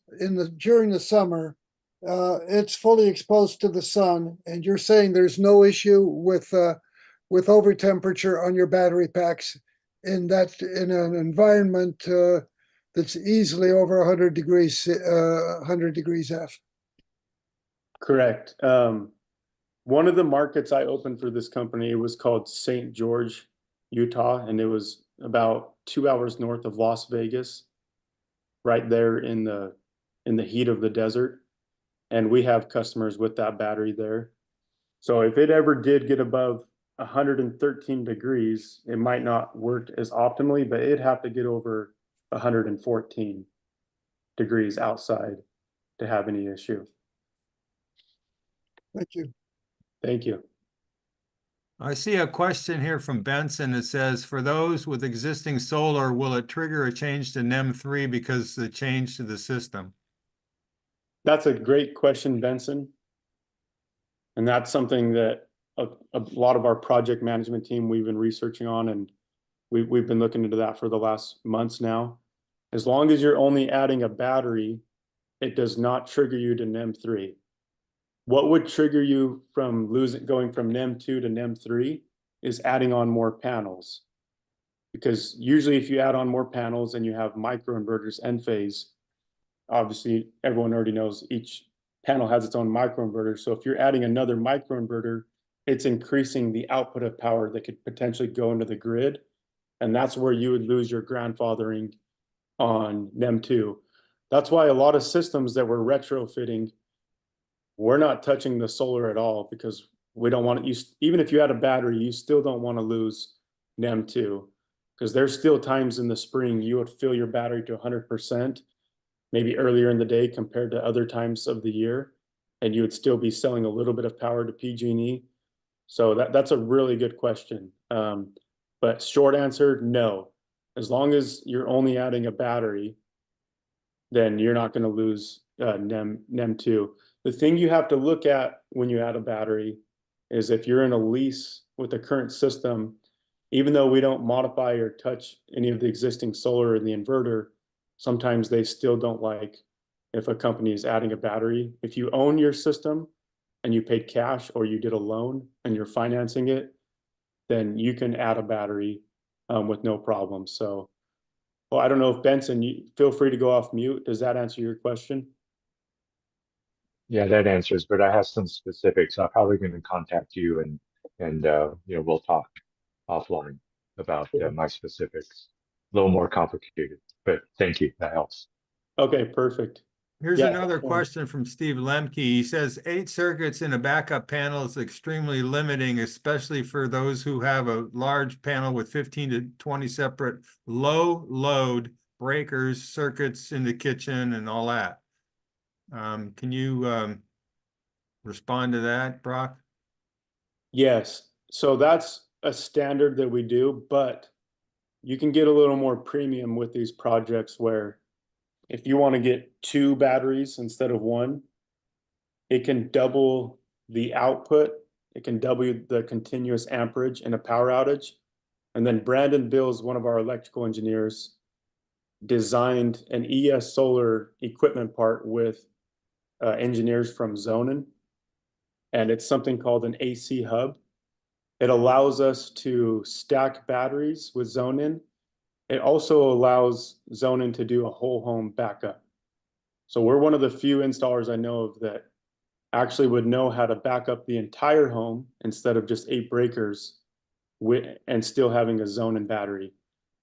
during the summer, it's fully exposed to the sun, and you're saying there's no issue with over temperature on your battery packs in an environment that's easily over 100 degrees F. Correct. One of the markets I opened for this company, it was called St. George, Utah, and it was about 2 hours north of Las Vegas, right there in the heat of the desert. And we have customers with that battery there. So if it ever did get above 113 degrees, it might not work as optimally, but it'd have to get over 114 degrees outside to have any issue. Thank you. Thank you. I see a question here from Benson that says, for those with existing solar, will it trigger a change to NEM 3 because the change to the system? That's a great question, Benson. And that's something that a lot of our project management team, we've been researching on, and we've been looking into that for the last months now. As long as you're only adding a battery, it does not trigger you to NEM 3. What would trigger you from going from NEM 2 to NEM 3 is adding on more panels. Because usually if you add on more panels and you have microinverters and phase, obviously everyone already knows each panel has its own microinverter. So if you're adding another microinverter, it's increasing the output of power that could potentially go into the grid. And that's where you would lose your grandfathering on NEM 2. That's why a lot of systems that we're retrofitting, we're not touching the solar at all, because we don't want to even if you add a battery, you still don't want to lose NEM 2, because there's still times in the spring you would fill your battery to 100%, maybe earlier in the day compared to other times of the year, and you would still be selling a little bit of power to PG&E. So that's a really good question. But short answer, no. As long as you're only adding a battery, then you're not going to lose NEM 2. The thing you have to look at when you add a battery is if you're in a lease with the current system, even though we don't modify or touch any of the existing solar in the inverter, sometimes they still don't like if a company is adding a battery. If you own your system and you paid cash, or you did a loan and you're financing it, then you can add a battery with no problem. So, well, I don't know if Benson, you feel free to go off mute. Does that answer your question? Yeah, that answers, but I have some specifics. I'm probably going to contact you, and we'll talk offline about my specifics. A little more complicated, but thank you. That helps. Okay, perfect. Here's Yeah, another definitely. question from Steve Lemke. He says 8 circuits in a backup panel is extremely limiting, especially for those who have a large panel with 15 to 20 separate low load breakers, circuits in the kitchen and all that. Can you respond to that, Brock? Yes, so that's a standard that we do, but you can get a little more premium with these projects where if you want to get 2 batteries instead of 1, it can double the output. It can double the continuous amperage in a power outage. And then Brandon Bills, one of our electrical engineers, designed an ES solar equipment part with engineers from Zonin. And it's something called an AC hub. It allows us to stack batteries with Zonin. It also allows Zonin to do a whole home backup. So we're one of the few installers I know of that actually would know how to back up the entire home instead of just 8 breakers and still having a Zonin battery.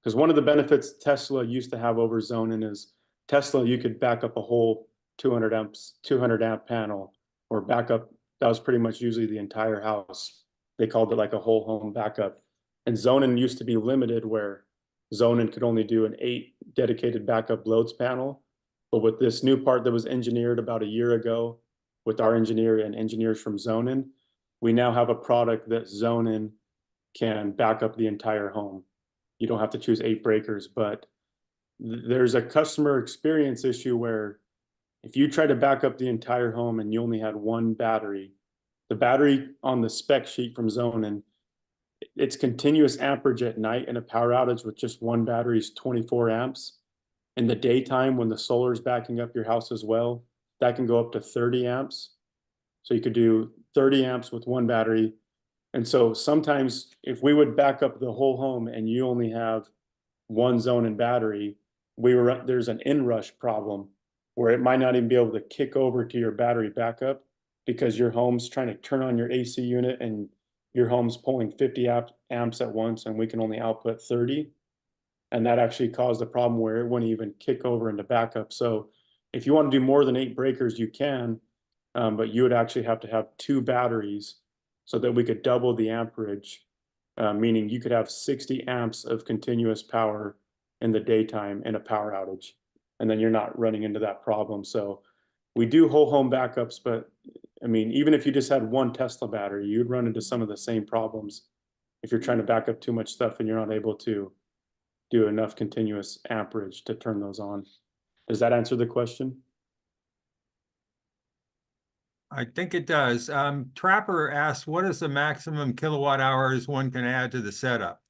Because one of the benefits Tesla used to have over Zonin is Tesla, you could back up a whole 200 amp panel, or back up, that was pretty much usually the entire house. They called it like a whole home backup. And Zonin used to be limited where Zonin could only do an 8 dedicated backup loads panel. But with this new part that was engineered about a year ago with our engineer and engineers from Zonin, we now have a product that Zonin can back up the entire home. You don't have to choose 8 breakers, but there's a customer experience issue where if you try to back up the entire home and you only had 1 battery, the battery on the spec sheet from Zonin, its continuous amperage at night in a power outage with just 1 battery is 24 amps. In the daytime, when the solar is backing up your house as well, that can go up to 30 amps. So you could do 30 amps with 1 battery. And so sometimes if we would back up the whole home and you only have 1 Zonin battery, there's an inrush problem where it might not even be able to kick over to your battery backup because your home's trying to turn on your AC unit and your home's pulling 50 amps at once and we can only output 30. And that actually caused a problem where it wouldn't even kick over into backup. So if you want to do more than 8 breakers, you can, but you would actually have to have 2 batteries so that we could double the amperage, meaning you could have 60 amps of continuous power in the daytime in a power outage. And then you're not running into that problem. So we do whole home backups, but I mean, even if you just had 1 Tesla battery, you'd run into some of the same problems if you're trying to back up too much stuff and you're not able to do enough continuous amperage to turn those on. Does that answer the question? I think it does. Trapper asks, what is the maximum kilowatt hours one can add to the setup?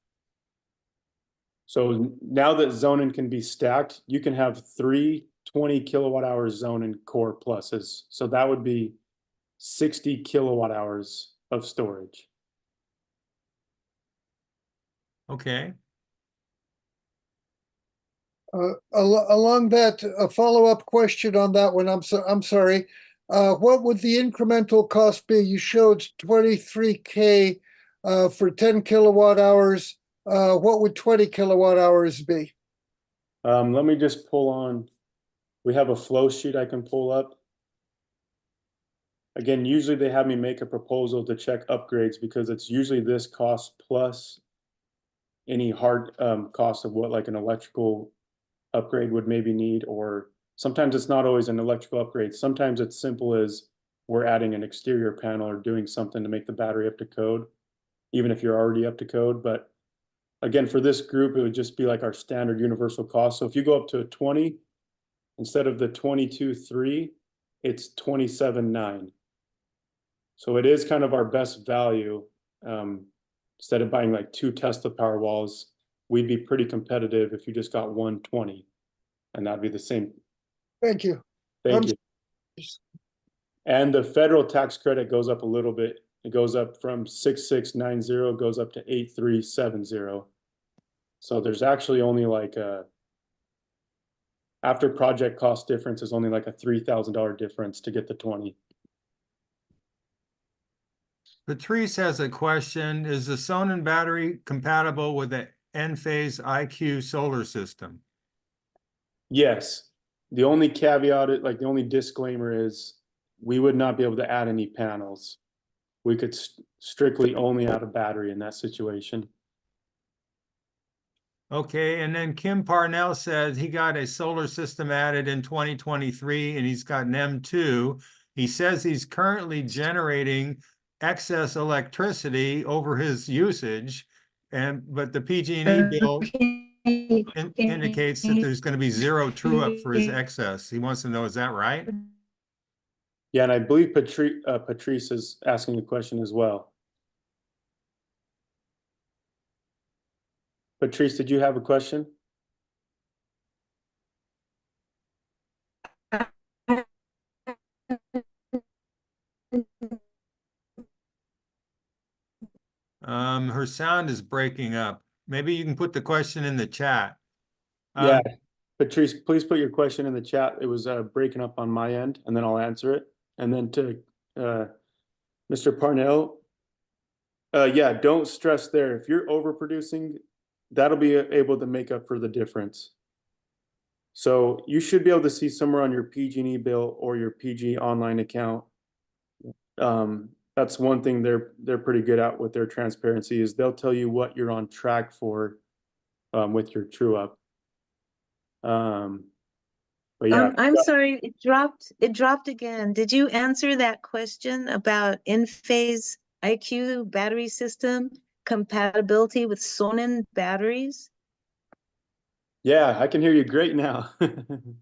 So now that Zonin can be stacked, you can have 3 20 kilowatt hours Zonin core pluses. So that would be 60 kilowatt hours of storage. Okay. Along that, a follow-up question on that one. I'm sorry. What would the incremental cost be? You showed 23K for 10 kilowatt hours. What would 20 kilowatt hours be? Let me just pull on. We have a flow sheet I can pull up. Again, usually they have me make a proposal to check upgrades because it's usually this cost plus any hard cost of what like an electrical upgrade would maybe need, or sometimes it's not always an electrical upgrade. Sometimes it's simple as we're adding an exterior panel or doing something to make the battery up to code, even if you're already up to code. But again, for this group, it would just be like our standard universal cost. So if you go up to a 20, instead of the 22.3, it's 27.9. So it is kind of our best value. Instead of buying like 2 Tesla Powerwalls, we'd be pretty competitive if you just got 120, and that'd be the same. Thank you. Thank you. And the federal tax credit goes up a little bit. It goes up from 6,690, goes up to 8,370. So there's actually only like after project cost difference is only like a $3,000 difference to get the 20. Patrice has a question. Is the Sonnen battery compatible with the Enphase IQ solar system? Yes. the only caveat, like the only disclaimer is we would not be able to add any panels. We could strictly only add a battery in that situation. Okay, and then Kim Parnell says he got a solar system added in 2023 and he's got an M2. He says he's currently generating excess electricity over his usage, but the PG&E bill indicates that there's going to be zero true up for his excess. He wants to know, is that right? Yeah, and I believe Patrice is asking a question as well. Patrice, did you have a question? Her sound is breaking up. Maybe you can put the question in the chat. Yeah, Patrice, please put your question in the chat. It was breaking up on my end, and then I'll answer it. And then to Mr. Parnell, yeah, don't stress there. If you're overproducing, that'll be able to make up for the difference. So you should be able to see somewhere on your PG&E bill or your PG online account. That's one thing they're pretty good at with their transparency is they'll tell you what you're on track for with your true up. But yeah, I'm sorry, it dropped again. Did you answer that question about in-phase IQ battery system compatibility with Sonnen batteries? yeah, I can hear you great now.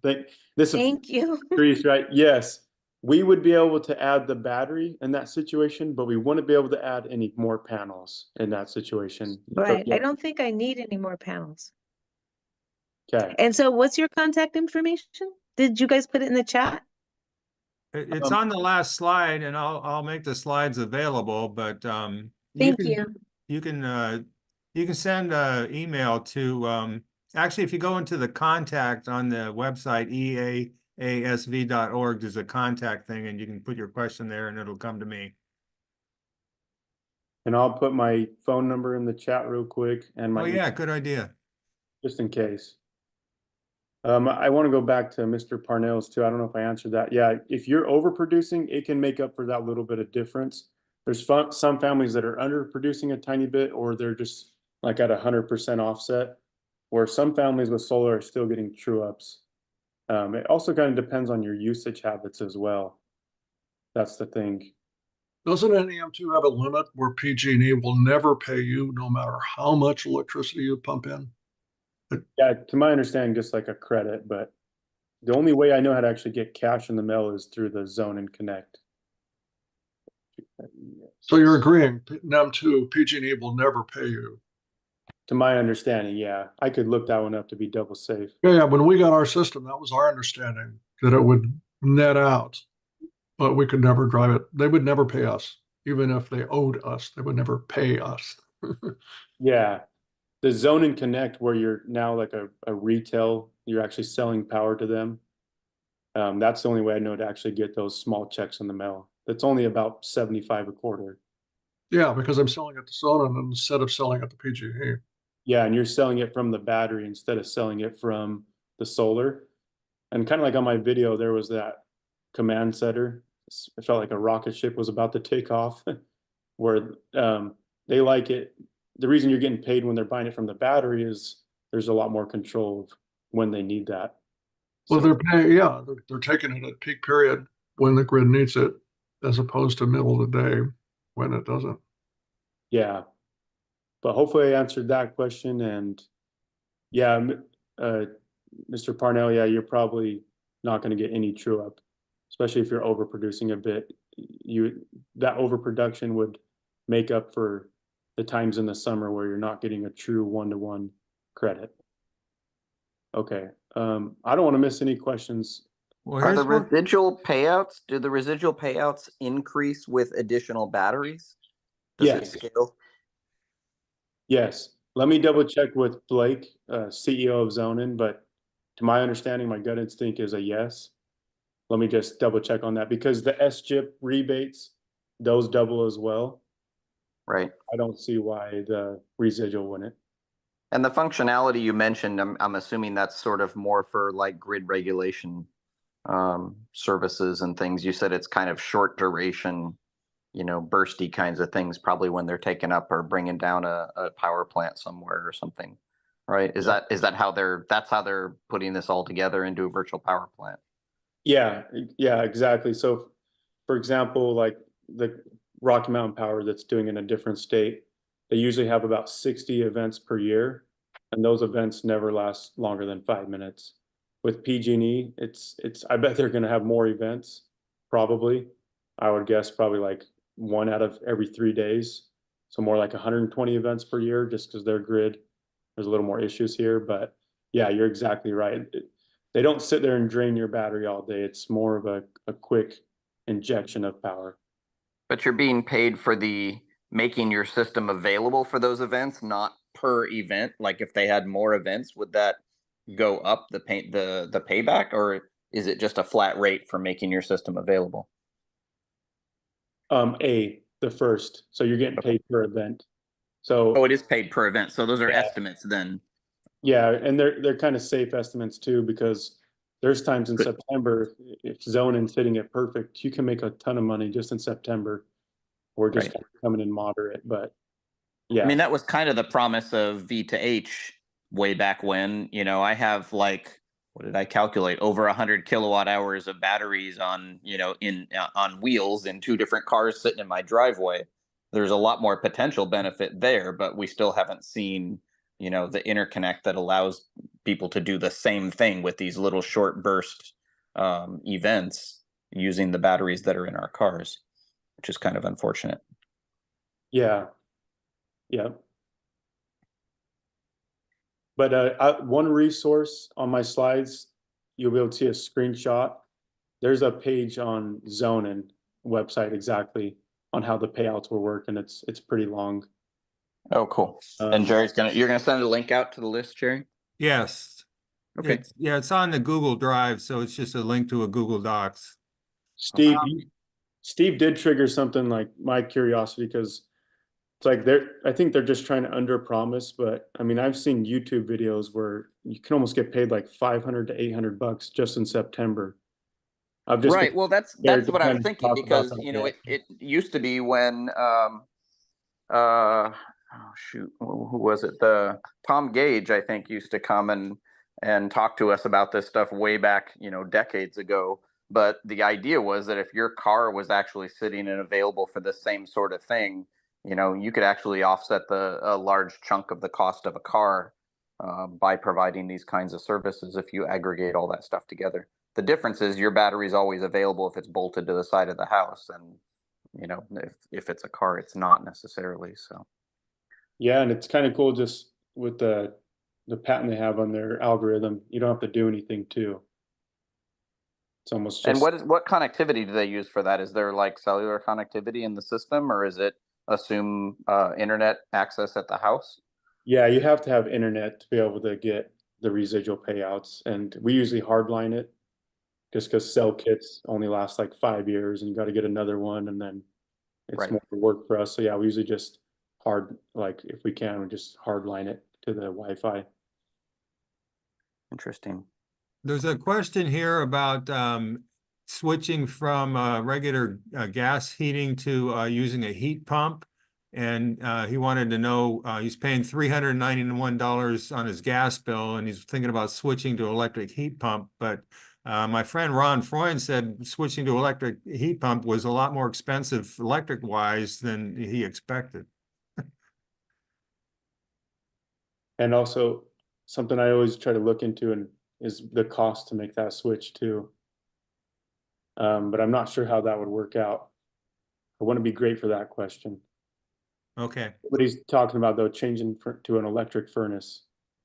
Thank you. Patrice, right? Yes, we would be able to add the battery in that situation, but we wouldn't be able to add any more panels in that situation. Right. So, I don't think I need any more panels. okay. And so what's your contact information? Did you guys put it in the chat? It's on the last slide, and I'll make the slides available. But Thank you. you can send an email to actually, if you go into the contact on the website eaasv.org, there's a contact thing, and you can put your question there, and it'll come to me. And I'll put my phone number in the chat real quick and my Oh yeah, good idea. just in case. I want to go back to Mr. Parnell's too. I don't know if I answered that. Yeah, if you're overproducing, it can make up for that little bit of difference. There's some families that are underproducing a tiny bit, or they're just like at 100% offset, where some families with solar are still getting true ups. It also kind of depends on your usage habits as well. That's the thing. Doesn't an EM2 have a limit where PG&E will never pay you no matter how much electricity you pump in? Yeah, to my understanding, just like a credit, but the only way I know how to actually get cash in the mail is through the Zone and Connect. So you're agreeing, NEM2, PG&E will never pay you? To my understanding, yeah. I could look that one up to be double safe. Yeah, when we got our system, that was our understanding, that it would net out, but we could never drive it. They would never pay us. Even if they owed us, they would never pay us. Yeah. The Zone and Connect, where you're now like a retail, you're actually selling power to them. That's the only way I know to actually get those small checks in the mail. It's only about 75 a quarter. Yeah, because I'm selling it to Sonnen instead of selling it to PG&E. Yeah, and you're selling it from the battery instead of selling it from the solar. And kind of like on my video, there was that command setter. It felt like a rocket ship was about to take off, where they like it. The reason you're getting paid when they're buying it from the battery is there's a lot more control of when they need that. Well, So, they're paying, yeah, they're taking it at peak period when the grid needs it, as opposed to middle of the day when it doesn't. yeah, but hopefully I answered that question. And yeah, Mr. Parnell, yeah, you're probably not going to get any true up, especially if you're overproducing a bit. That overproduction would make up for the times in the summer where you're not getting a true one-to-one credit. Okay, I don't want to miss any questions. Well, Are here's the residual payouts, do the residual payouts increase with additional batteries? Does it Yes. scale? Yes. Let me double check with Blake, CEO of Zonin, but to my understanding, my gut instinct is a yes. Let me just double check on that because the SGIP rebates, those double as well. Right. I don't see why the residual wouldn't. And the functionality you mentioned, I'm assuming that's sort of more for like grid regulation services and things. You said it's kind of short duration, bursty kinds of things, probably when they're taking up or bringing down a power plant somewhere or something, right? Is that how that's how they're putting this all together into a virtual power plant? Yeah, yeah, exactly. So, for example, like the Rocky Mountain Power that's doing in a different state, they usually have about 60 events per year, and those events never last longer than 5 minutes. With PG&E, I bet they're going to have more events, probably. I would guess probably like one out of every 3 days. So more like 120 events per year, just because their grid, there's a little more issues here. But yeah, you're exactly right. They don't sit there and drain your battery all day. It's more of a quick injection of power. But you're being paid for the making your system available for those events, not per event. Like if they had more events, would that go up the payback, or is it just a flat rate for making your system available? The first. So you're getting paid per event. So Oh, it is paid per event. So those are yeah, estimates then. yeah, and they're kind of safe estimates too, because there's times in Good. September, if zoning's hitting it perfect, you can make a ton of money just in September. We're just Right. kind of coming in moderate, but I yeah. mean, that was kind of the promise of V to H way back when. I have like, what did I calculate? Over 100 kilowatt hours of batteries on, on wheels in 2 different cars sitting in my driveway. There's a lot more potential benefit there, but we still haven't seen, the interconnect that allows people to do the same thing with these little short burst events using the batteries that are in our cars, which is kind of unfortunate. Yeah. Yeah. But one resource on my slides, you'll be able to see a screenshot. There's a page on Zonin website exactly on how the payouts will work, and it's pretty long. Oh, cool. And you're gonna send a link out to the list, Jerry? Yes. Okay. It's on the Google Drive, so it's just a link to a Google Docs. Steve, Steve did trigger something like my curiosity, because it's like I think they're just trying to under promise, but I mean, I've seen YouTube videos where you can almost get paid like 500 to $800 just in September. I've just Right. Well, that's scared to what I kind was of thinking, talk about because that it, yet. it used to be when oh shoot, who was it? The Tom Gage, I think, used to come and talk to us about this stuff way back, decades ago. But the idea was that if your car was actually sitting and available for the same sort of thing, you could actually offset a large chunk of the cost of a car by providing these kinds of services if you aggregate all that stuff together. The difference is your battery is always available if it's bolted to the side of the house, and if it's a car, it's not necessarily. So Yeah, and it's kind of cool just with the patent they have on their algorithm. You don't have to do anything too. It's almost and just what connectivity do they use for that? Is there like cellular connectivity in the system, or is it assume internet access at the house? yeah, you have to have internet to be able to get the residual payouts, and we usually hardline it just because cell kits only last like 5 years, and you got to get another one, and then it's Right. more work for us. So yeah, we usually just like if we can, we just hardline it to the Wi-Fi. Interesting. There's a question here about switching from regular gas heating to using a heat pump. And he wanted to know, he's paying $391 on his gas bill, and he's thinking about switching to electric heat pump. But my friend Ron Freund said switching to electric heat pump was a lot more expensive electric-wise than he expected. And also something I always try to look into and is the cost to make that switch too. But I'm not sure how that would work out. I want to be great for that question. Okay. What he's talking about though, changing to an electric furnace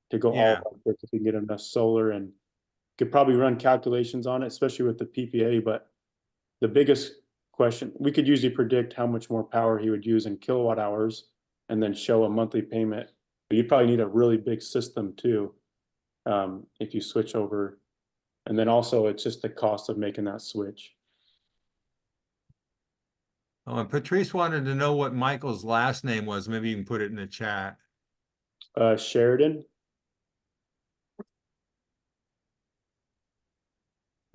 to go all Yeah. electric, if you can get enough solar, and could probably run calculations on it, especially with the PPA. But the biggest question, we could usually predict how much more power he would use in kilowatt hours and then show a monthly payment. But you'd probably need a really big system too, if you switch over. And then also it's just the cost of making that switch. Oh, and Patrice wanted to know what Michael's last name was. Maybe you can put it in the chat. Sheridan.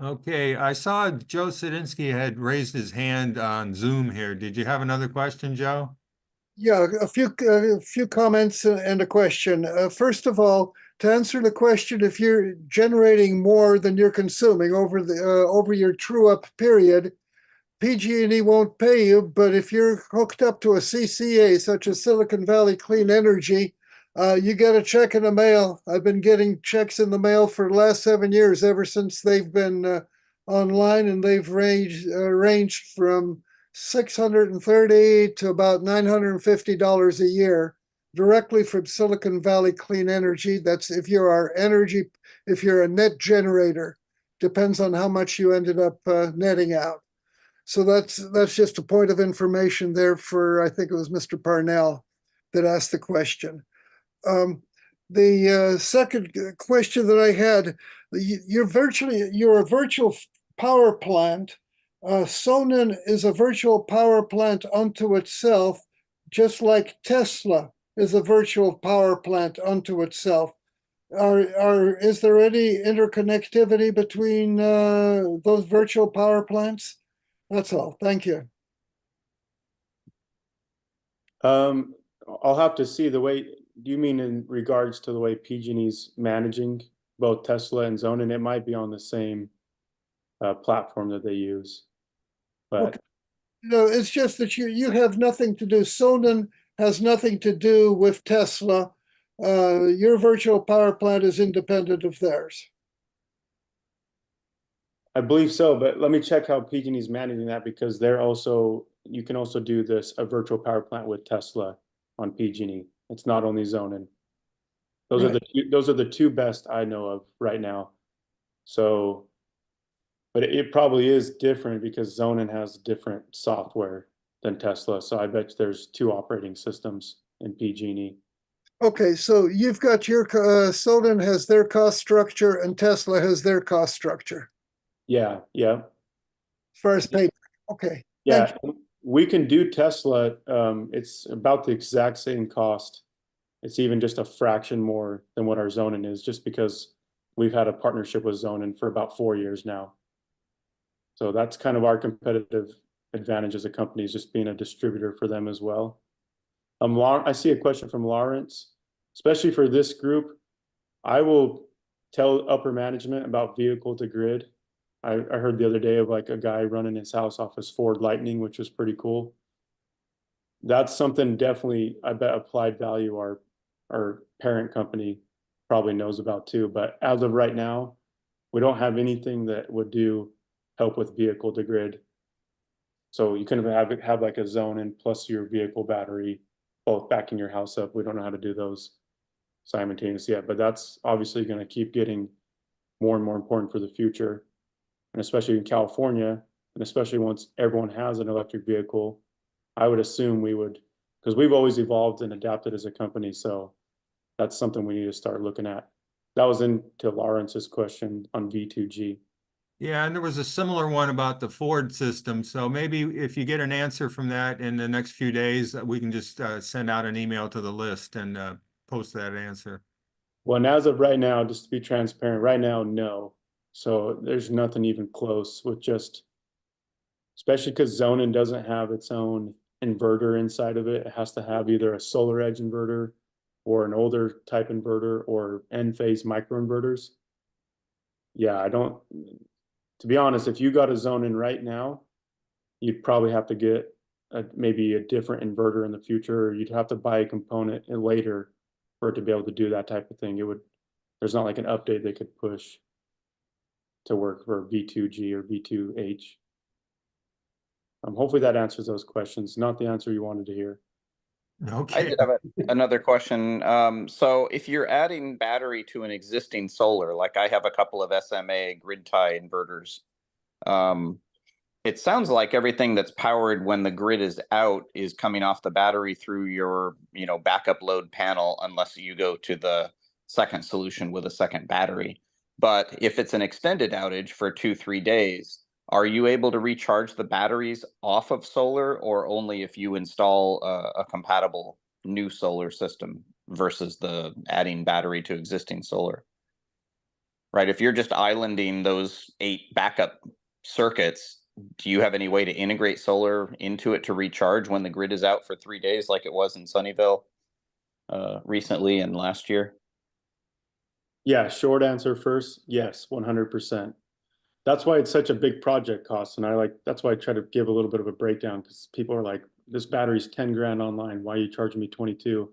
Okay, I saw Joe Sadinsky had raised his hand on Zoom here. Did you have another question, Joe? Yeah, a few comments and a question. First of all, to answer the question, if you're generating more than you're consuming over your true up period, PG&E won't pay you. But if you're hooked up to a CCA, such as Silicon Valley Clean Energy, you get a check in the mail. I've been getting checks in the mail for the last 7 years, ever since they've been online, and they've ranged from $630 to about $950 a year, directly from Silicon Valley Clean Energy. That's if you're a net generator. Depends on how much you ended up netting out. So that's just a point of information there for, I think it was Mr. Parnell that asked the question. The second question that I had, you're a virtual power plant. Sonnen is a virtual power plant unto itself, just like Tesla is a virtual power plant unto itself. Is there any interconnectivity between those virtual power plants? That's all. Thank you. I'll have to see the way. Do you mean in regards to the way PG&E's managing both Tesla and Zonin? It might be on the same platform that they use, but Okay. No, it's just that you have nothing to do. Sonnen has nothing to do with Tesla. Your virtual power plant is independent of theirs. I believe so. But let me check how PG&E's managing that, because you can also do a virtual power plant with Tesla on PG&E. It's not only Zonin. Those are the two best I know of right now. So, but it probably is different because Zonin has different software than Tesla. So I bet there's two operating systems in PG&E. Okay, so you've got your Sonnen has their cost structure and Tesla has their cost structure. Yeah. As far as payback. Okay. Yeah, we can do Tesla. It's about the exact same cost. It's even just a fraction more than what our Zonin is, just because we've had a partnership with Zonin for about 4 years now. So that's kind of our competitive advantage as a company, is just being a distributor for them as well. I see a question from Lawrence, especially for this group. I will tell upper management about vehicle to grid. I heard the other day of like a guy running his house off his Ford Lightning, which was pretty cool. That's something definitely, I bet Applied Value, our parent company, probably knows about too. But as of right now, we don't have anything that would help with vehicle to grid. So you can have like a Zonin plus your vehicle battery, both backing your house up. We don't know how to do those simultaneously yet, but that's obviously going to keep getting more and more important for the future. And especially in California, and especially once everyone has an electric vehicle, I would assume because we've always evolved and adapted as a company. So that's something we need to start looking at. That was into Lawrence's question on V2G. Yeah, and there was a similar one about the Ford system. So maybe if you get an answer from that in the next few days, we can just send out an email to the list and post that answer. Well, and as of right now, just to be transparent, right now, no. So there's nothing even close with especially because Zonin doesn't have its own inverter inside of it. It has to have either a solar edge inverter or an older type inverter or N-phase microinverters. Yeah, to be honest, if you got a Zonin right now, you'd probably have to get maybe a different inverter in the future, or you'd have to buy a component later for it to be able to do that type of thing. There's not like an update they could push to work for V2G or V2H. Hopefully that answers those questions. Not the answer you wanted to hear. Okay. I did have another question. So if you're adding battery to an existing solar, like I have a couple of SMA grid tie inverters, it sounds like everything that's powered when the grid is out is coming off the battery through your, backup load panel, unless you go to the second solution with a second battery. But if it's an extended outage for 2-3 days, are you able to recharge the batteries off of solar, or only if you install a compatible new solar system versus the adding battery to existing solar. Right? If you're just islanding those 8 backup circuits, do you have any way to integrate solar into it to recharge when the grid is out for 3 days like it was in Sunnyvale recently and last year? Yeah, short answer first, yes, 100%. That's why it's such a big project cost, and that's why I try to give a little bit of a breakdown, because people are like, this battery's 10 grand online, why are you charging me 22?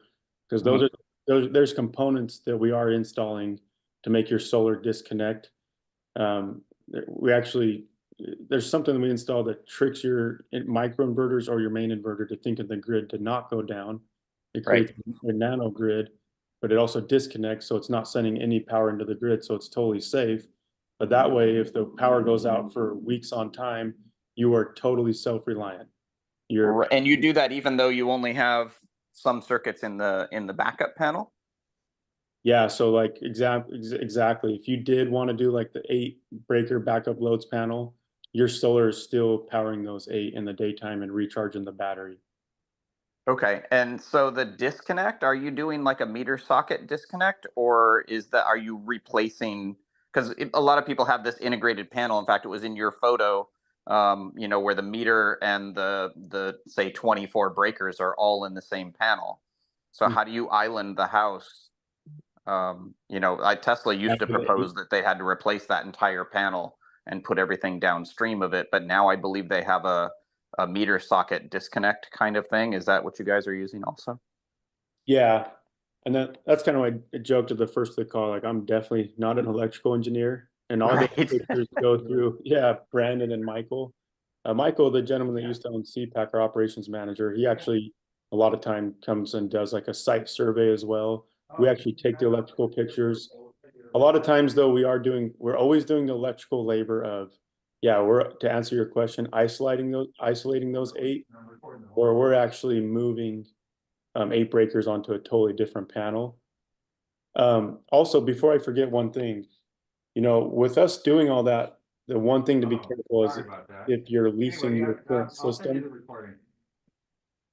Because there's components that we are installing to make your solar disconnect. We actually, there's something we install that tricks your microinverters or your main inverter to think of the grid to not go down. It creates a nano grid, but it also disconnects, so it's not sending any power into the grid, so it's totally safe. But that way, if the power goes out for weeks on time, you are totally self-reliant. And you do that even though you only have some circuits in the backup panel? Yeah, so like exactly. If you did want to do like the 8 breaker backup loads panel, your solar is still powering those 8 in the daytime and recharging the battery. Okay, and so the disconnect, are you doing like a meter socket disconnect, or are you replacing? Because a lot of people have this integrated panel. In fact, it was in your photo, where the meter and the say 24 breakers are all in the same panel. So how do you island the house? Tesla used to propose that they had to replace that entire panel and put everything downstream of it, but now I believe they have a meter socket disconnect kind of thing. Is that what you guys are using also? Yeah, and that's kind of why I joked at the first of the call, like I'm definitely not an electrical engineer, and all the pictures go through, Brandon and Michael. Michael, the gentleman that used to own CPAC, our operations manager, he actually a lot of time comes and does like a site survey as well. We actually take the electrical pictures. A lot of times though, we're always doing the electrical labor of, we're, to answer your question, isolating those 8, or we're actually moving 8 breakers onto a totally different panel. Also, before I forget one thing, with us doing all that, the one thing to be careful is if you're leasing your current system.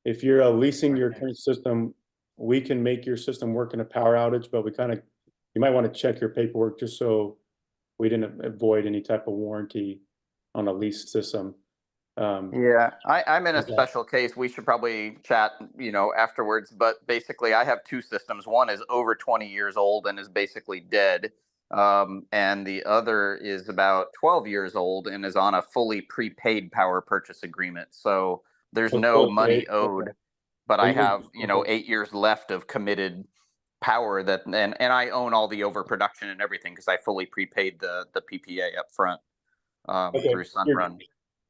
If you're leasing your current system, we can make your system work in a power outage, but you might want to check your paperwork just so we didn't avoid any type of warranty on a leased system. I'm in a special case. We should probably chat, afterwards. But basically, I have 2 systems. One is over 20 years old and is basically dead, and the other is about 12 years old and is on a fully prepaid power purchase agreement. So there's no money owed, but I have 8 years left of committed power and I own all the overproduction and everything because I fully prepaid the PPA up front through Sunrun.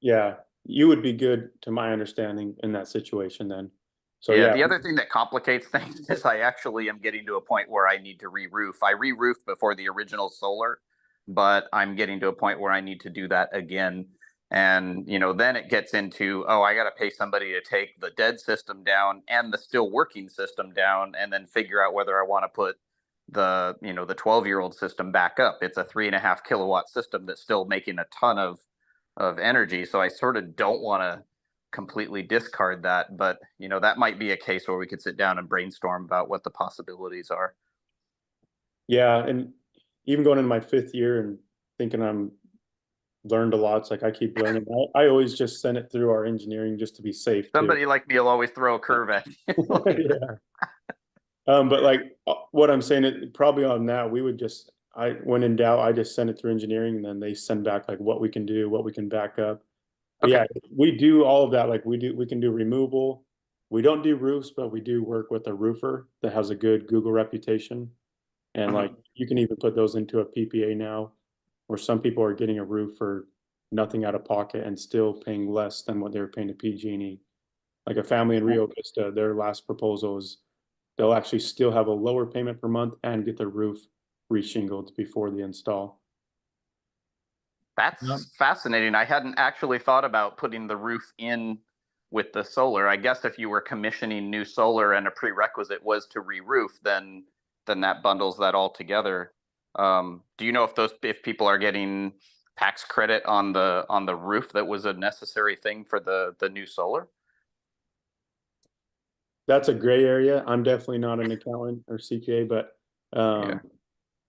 Yeah, you would be good, to my understanding, in that situation then. So the other thing that complicates things is I actually am getting to a point where I need to re-roof. I re-roofed before the original solar, but I'm getting to a point where I need to do that again. And, then it gets into, I got to pay somebody to take the dead system down and the still working system down, and then figure out whether I want to put the 12-year-old system back up. It's a 3.5 kilowatt system that's still making a ton of energy. So I sort of don't want to completely discard that, but that might be a case where we could sit down and brainstorm about what the possibilities are. Yeah, and even going into my 5th year and thinking I'm learned a lot, it's like I keep learning. I always just send it through our engineering just to be safe. Somebody like me will always throw a curve at you. But like what I'm saying, it probably on that when in doubt, I just send it through engineering, and then they send back like what we can do, what we can back up. But yeah, we do all of that. Like we can do removal. We don't do roofs, but we do work with a roofer that has a good Google reputation. And like you can even put those into a PPA now, where some people are getting a roof for nothing out of pocket and still paying less than what they were paying to PG&E. Like a family in Rio Vista, their last proposal is they'll actually still have a lower payment per month and get their roof reshingled before the install. That's fascinating. I hadn't actually thought about putting the roof in with the solar. I guess if you were commissioning new solar and a prerequisite was to re-roof, then that bundles that all together. Do you know if people are getting tax credit on the roof that was a necessary thing for the new solar? that's a gray area. I'm definitely not an accountant or CPA, but Yeah,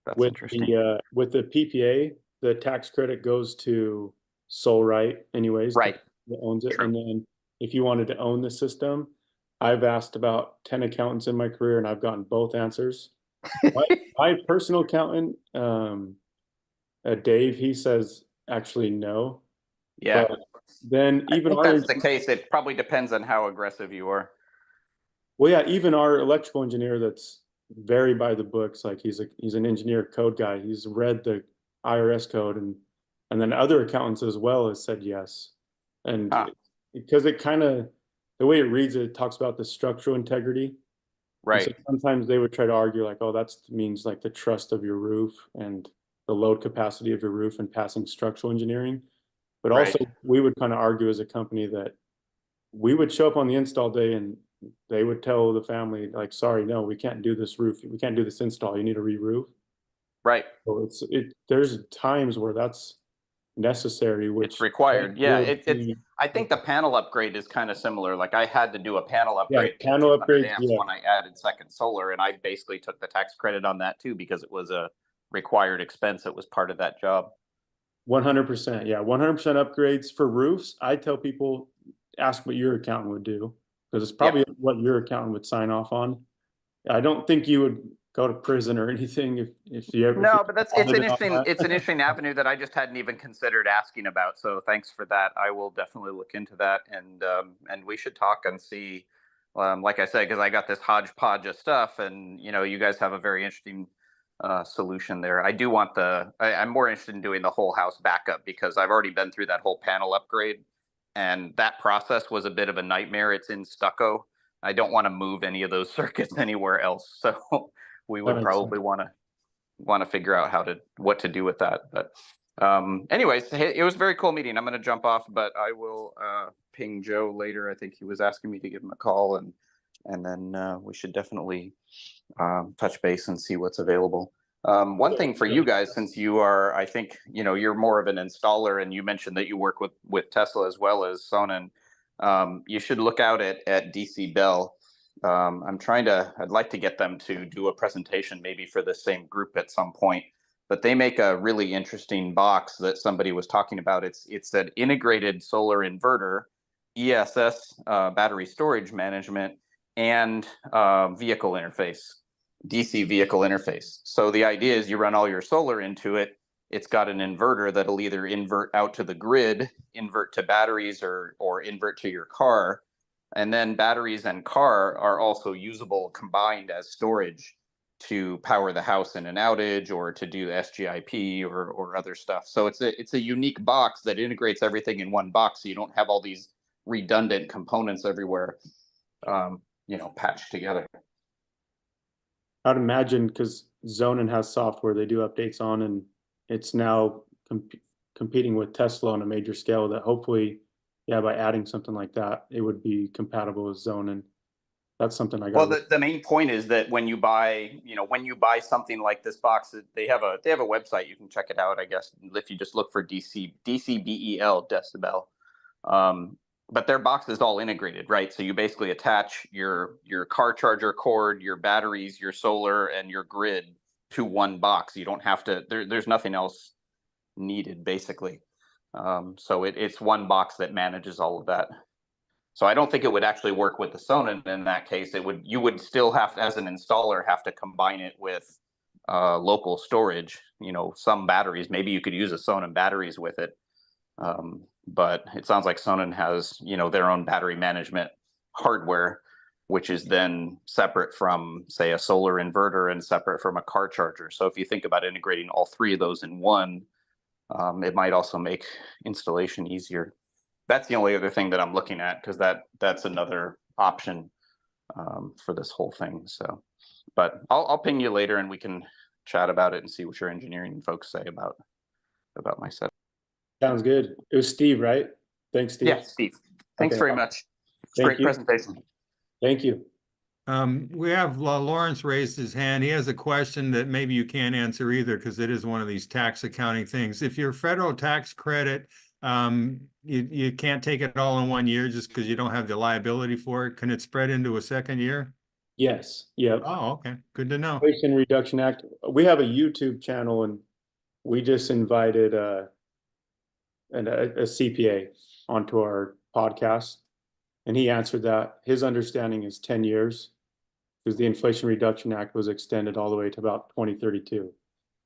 that's interesting. with the PPA, the tax credit goes to sole right anyways. Right. That owns it. True. And then if you wanted to own the system, I've asked about 10 accountants in my career and I've gotten both answers. My personal accountant, Dave, he says actually no. Yeah. But then I even think our that's the case. It probably depends on how aggressive you are. well, yeah, even our electrical engineer that's very by the books, like he's an engineer code guy. He's read the IRS code and then other accountants as well has said yes. And because it kind of the way it reads it talks about the structural integrity. And so Right. sometimes they would try to argue like, oh, that means like the trust of your roof and the load capacity of your roof and passing structural engineering. But also Right. we would kind of argue as a company that we would show up on the install day and they would tell the family like, sorry, no, we can't do this roof. We can't do this install. You need to re-roof. Right. So there's times where that's necessary, which It's required. Yeah. would I think the panel upgrade is kind of similar. Like I had to do a panel yeah, upgrade to panel 200 upgrades. amps Yeah, when I added second solar, and I basically took the tax credit on that too because it was a required expense. It was part of that job. 100%. Yeah, 100% upgrades for roofs. I tell people ask what your accountant would do because it's probably what your accountant would sign off on. I don't think you would go to prison or anything if you ever. No, but it's an interesting that. it's an interesting avenue that I just hadn't even considered asking about. So thanks for that. I will definitely look into that, and we should talk and see. Like I said, because I got this hodgepodge of stuff, and you guys have a very interesting solution there. I do want I'm more interested in doing the whole house backup because I've already been through that whole panel upgrade, and that process was a bit of a nightmare. It's in stucco. I don't want to move any of those circuits anywhere else. So we would probably want to figure out what to do with that. But anyways, it was a very cool meeting. I'm going to jump off, but I will ping Joe later. I think he was asking me to give him a call, and then we should definitely touch base and see what's available. One thing for you guys, since you are, I think, you're more of an installer, and you mentioned that you work with Tesla as well as Sonnen. You should look out at DC Bell. I'd like to get them to do a presentation maybe for the same group at some point, but they make a really interesting box that somebody was talking about. It's an integrated solar inverter, ESS, battery storage management, and vehicle interface, DC vehicle interface. So the idea is you run all your solar into it. It's got an inverter that'll either invert out to the grid, invert to batteries, or invert to your car. And then batteries and car are also usable combined as storage to power the house in an outage or to do SGIP or other stuff. So it's a unique box that integrates everything in one box, so you don't have all these redundant components everywhere, patched together. I'd imagine because Zonin has software they do updates on, and it's now competing with Tesla on a major scale. That hopefully, by adding something like that, it would be compatible with Zonin. That's something I got. Well, the main point is that when you buy something like this box, they have a website. You can check it out, I guess, if you just look for DCBEL decibel. But their box is all integrated, right? So you basically attach your car charger cord, your batteries, your solar, and your grid to one box. You don't have to. There's nothing else needed, basically. So it's one box that manages all of that. So I don't think it would actually work with the Sonnen in that case. You would still have to, as an installer, have to combine it with local storage. Some batteries. Maybe you could use a Sonnen batteries with it. But it sounds like Sonnen has, their own battery management hardware, which is then separate from, say, a solar inverter and separate from a car charger. So if you think about integrating all three of those in one, it might also make installation easier. That's the only other thing that I'm looking at, because that's another option for this whole thing. So, but I'll ping you later and we can chat about it and see what your engineering folks say about my setup. Sounds good. It was Steve, right? Thanks, Steve. Yeah, Steve. Thanks very much. Great presentation. Thank you. We have Lawrence raised his hand. He has a question that maybe you can't answer either because it is one of these tax accounting things. If your federal tax credit you can't take it all in 1 year just because you don't have the liability for it. Can it spread into a second year? Yes, yep. Oh, okay, good to know. Inflation Reduction Act. We have a YouTube channel and we just invited a CPA onto our podcast. And he answered that his understanding is 10 years because the Inflation Reduction Act was extended all the way to about 2032.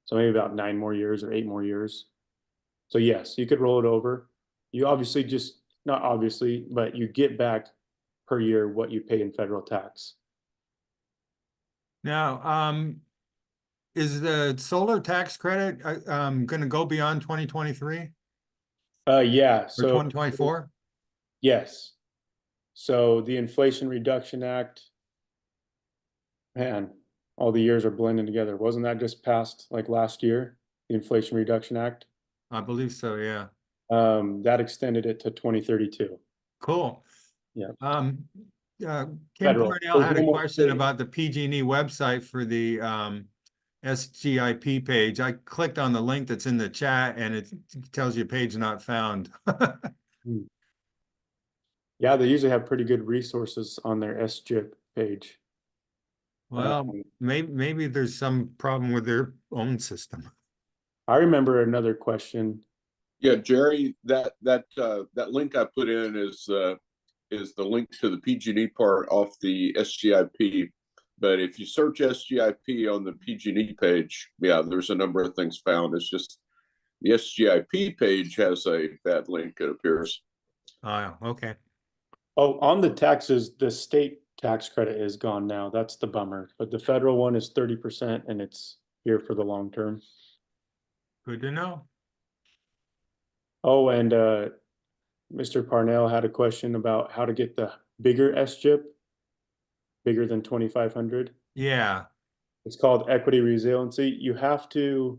So maybe about 9 more years or 8 more years. So yes, you could roll it over. You obviously just, not obviously, but you get back per year what you pay in federal tax. Now, is the solar tax credit going to go beyond 2023 Yeah, or so 2024? yes. So the Inflation Reduction Act, man, all the years are blending together. Wasn't that just passed like last year, the Inflation Reduction Act? I believe so, yeah. That extended it to 2032. Cool. Yeah. Kim Federal. Parnell had a There's no more question state. about the PG&E website for the SGIP page. I clicked on the link that's in the chat and it tells you page not found. Yeah, they usually have pretty good resources on their SGIP page. Well, maybe there's some problem with their own system. I remember another question. Yeah, Jerry, that link I put in is the link to the PG&E part off the SGIP. But if you search SGIP on the PG&E page, yeah, there's a number of things found. It's just the SGIP page has a bad link, it appears. Oh, okay. Oh, on the taxes, the state tax credit is gone now. That's the bummer. But the federal one is 30% and it's here for the long term. Good to know. Oh, and Mr. Parnell had a question about how to get the bigger SGIP, bigger than 2,500. Yeah. It's called equity resiliency. You have to,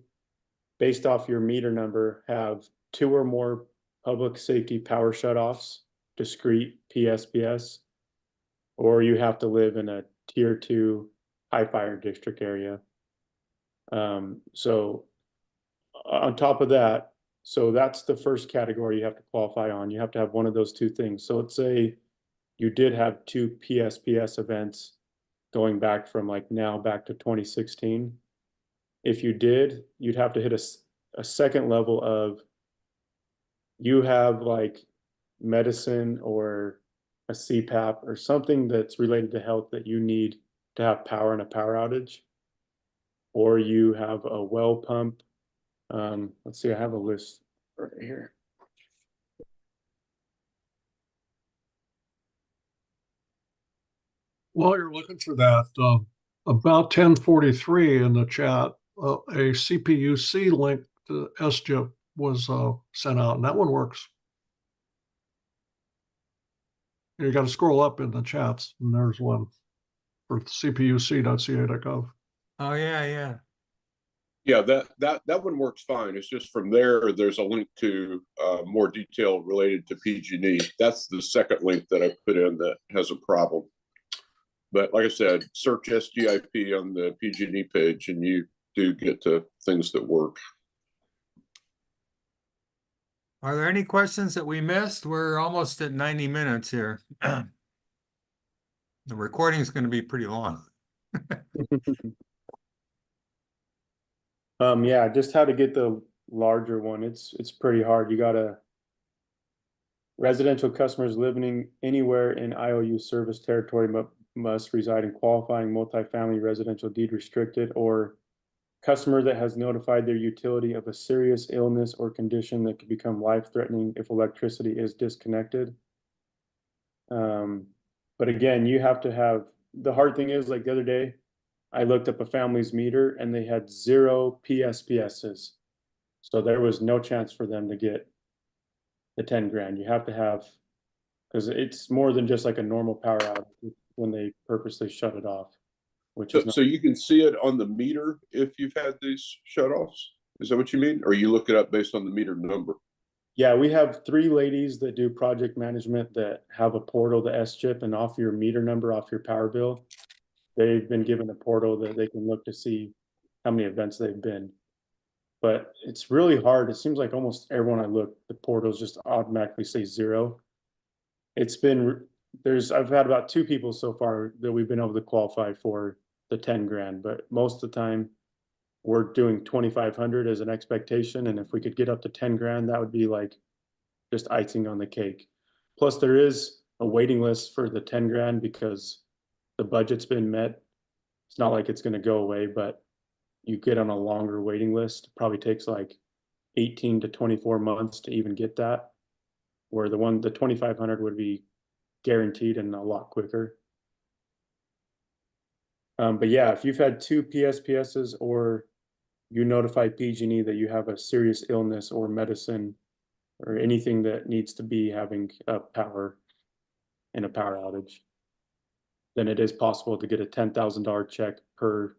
based off your meter number, have 2 or more public safety power shutoffs, discrete PSPS, or you have to live in a tier 2 high fire district area. So on top of that, so that's the first category you have to qualify on. You have to have one of those 2 things. So let's say you did have 2 PSPS events going back from like now back to 2016. If you did, you'd have to hit a second level of you have like medicine or a CPAP or something that's related to health that you need to have power in a power outage, or you have a well pump. Let's see, I have a list right here. While you're looking for that, about 10:43 in the chat, a CPUC link to SGIP was sent out, and that one works. You got to scroll up in the chats, and there's one for cpuc.ca.gov. Oh, yeah. Yeah, that one works fine. It's just from there, there's a link to more detail related to PG&E. That's the second link that I put in that has a problem. But like I said, search SGIP on the PG&E page and you do get to things that work. Are there any questions that we missed? We're almost at 90 minutes here. The recording is going to be pretty long. Yeah, just how to get the larger one. It's pretty hard. You gotta residential customers living anywhere in IOU service territory must reside in qualifying multifamily residential deed restricted, or customer that has notified their utility of a serious illness or condition that could become life-threatening if electricity is disconnected. But again, you have to have, the hard thing is, like the other day, I looked up a family's meter and they had 0 PSPSs. So there was no chance for them to get the 10 grand. You have to have, because it's more than just like a normal power outage when they purposely shut it off. Which is so you can see it on the meter if you've had these shutoffs. Is that what you mean? Or you look it up based on the meter number? Yeah, we have 3 ladies that do project management that have a portal to SGIP, and off your meter number, off your power bill, they've been given a portal that they can look to see how many events they've been. but it's really hard. It seems like almost everyone I look, the portals just automatically say 0. It's been, I've had about 2 people so far that we've been able to qualify for the 10 grand, but most of the time we're doing 2,500 as an expectation. And if we could get up to 10 grand, that would be like just icing on the cake. Plus there is a waiting list for the 10 grand because the budget's been met. It's not like it's going to go away, but you get on a longer waiting list. It probably takes like 18 to 24 months to even get that, where the 2,500 would be guaranteed and a lot quicker. But yeah, if you've had 2 PSPSs or you notify PG&E that you have a serious illness or medicine or anything that needs to be having a power in a power outage, then it is possible to get a $10,000 check per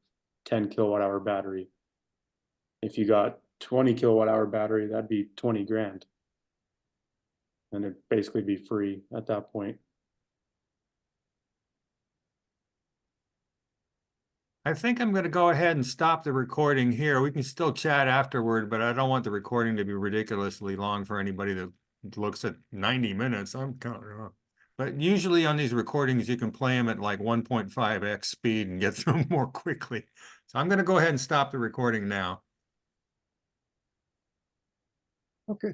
10 kilowatt hour battery. If you got 20 kilowatt hour battery, that'd be 20 grand. And it'd basically be free at that point. I think I'm going to go ahead and stop the recording here. We can still chat afterward, but I don't want the recording to be ridiculously long for anybody that looks at 90 minutes. I'm kind of, but usually on these recordings, you can play them at like 1.5x speed and get through them more quickly. So I'm going to go ahead and stop the recording now. Okay.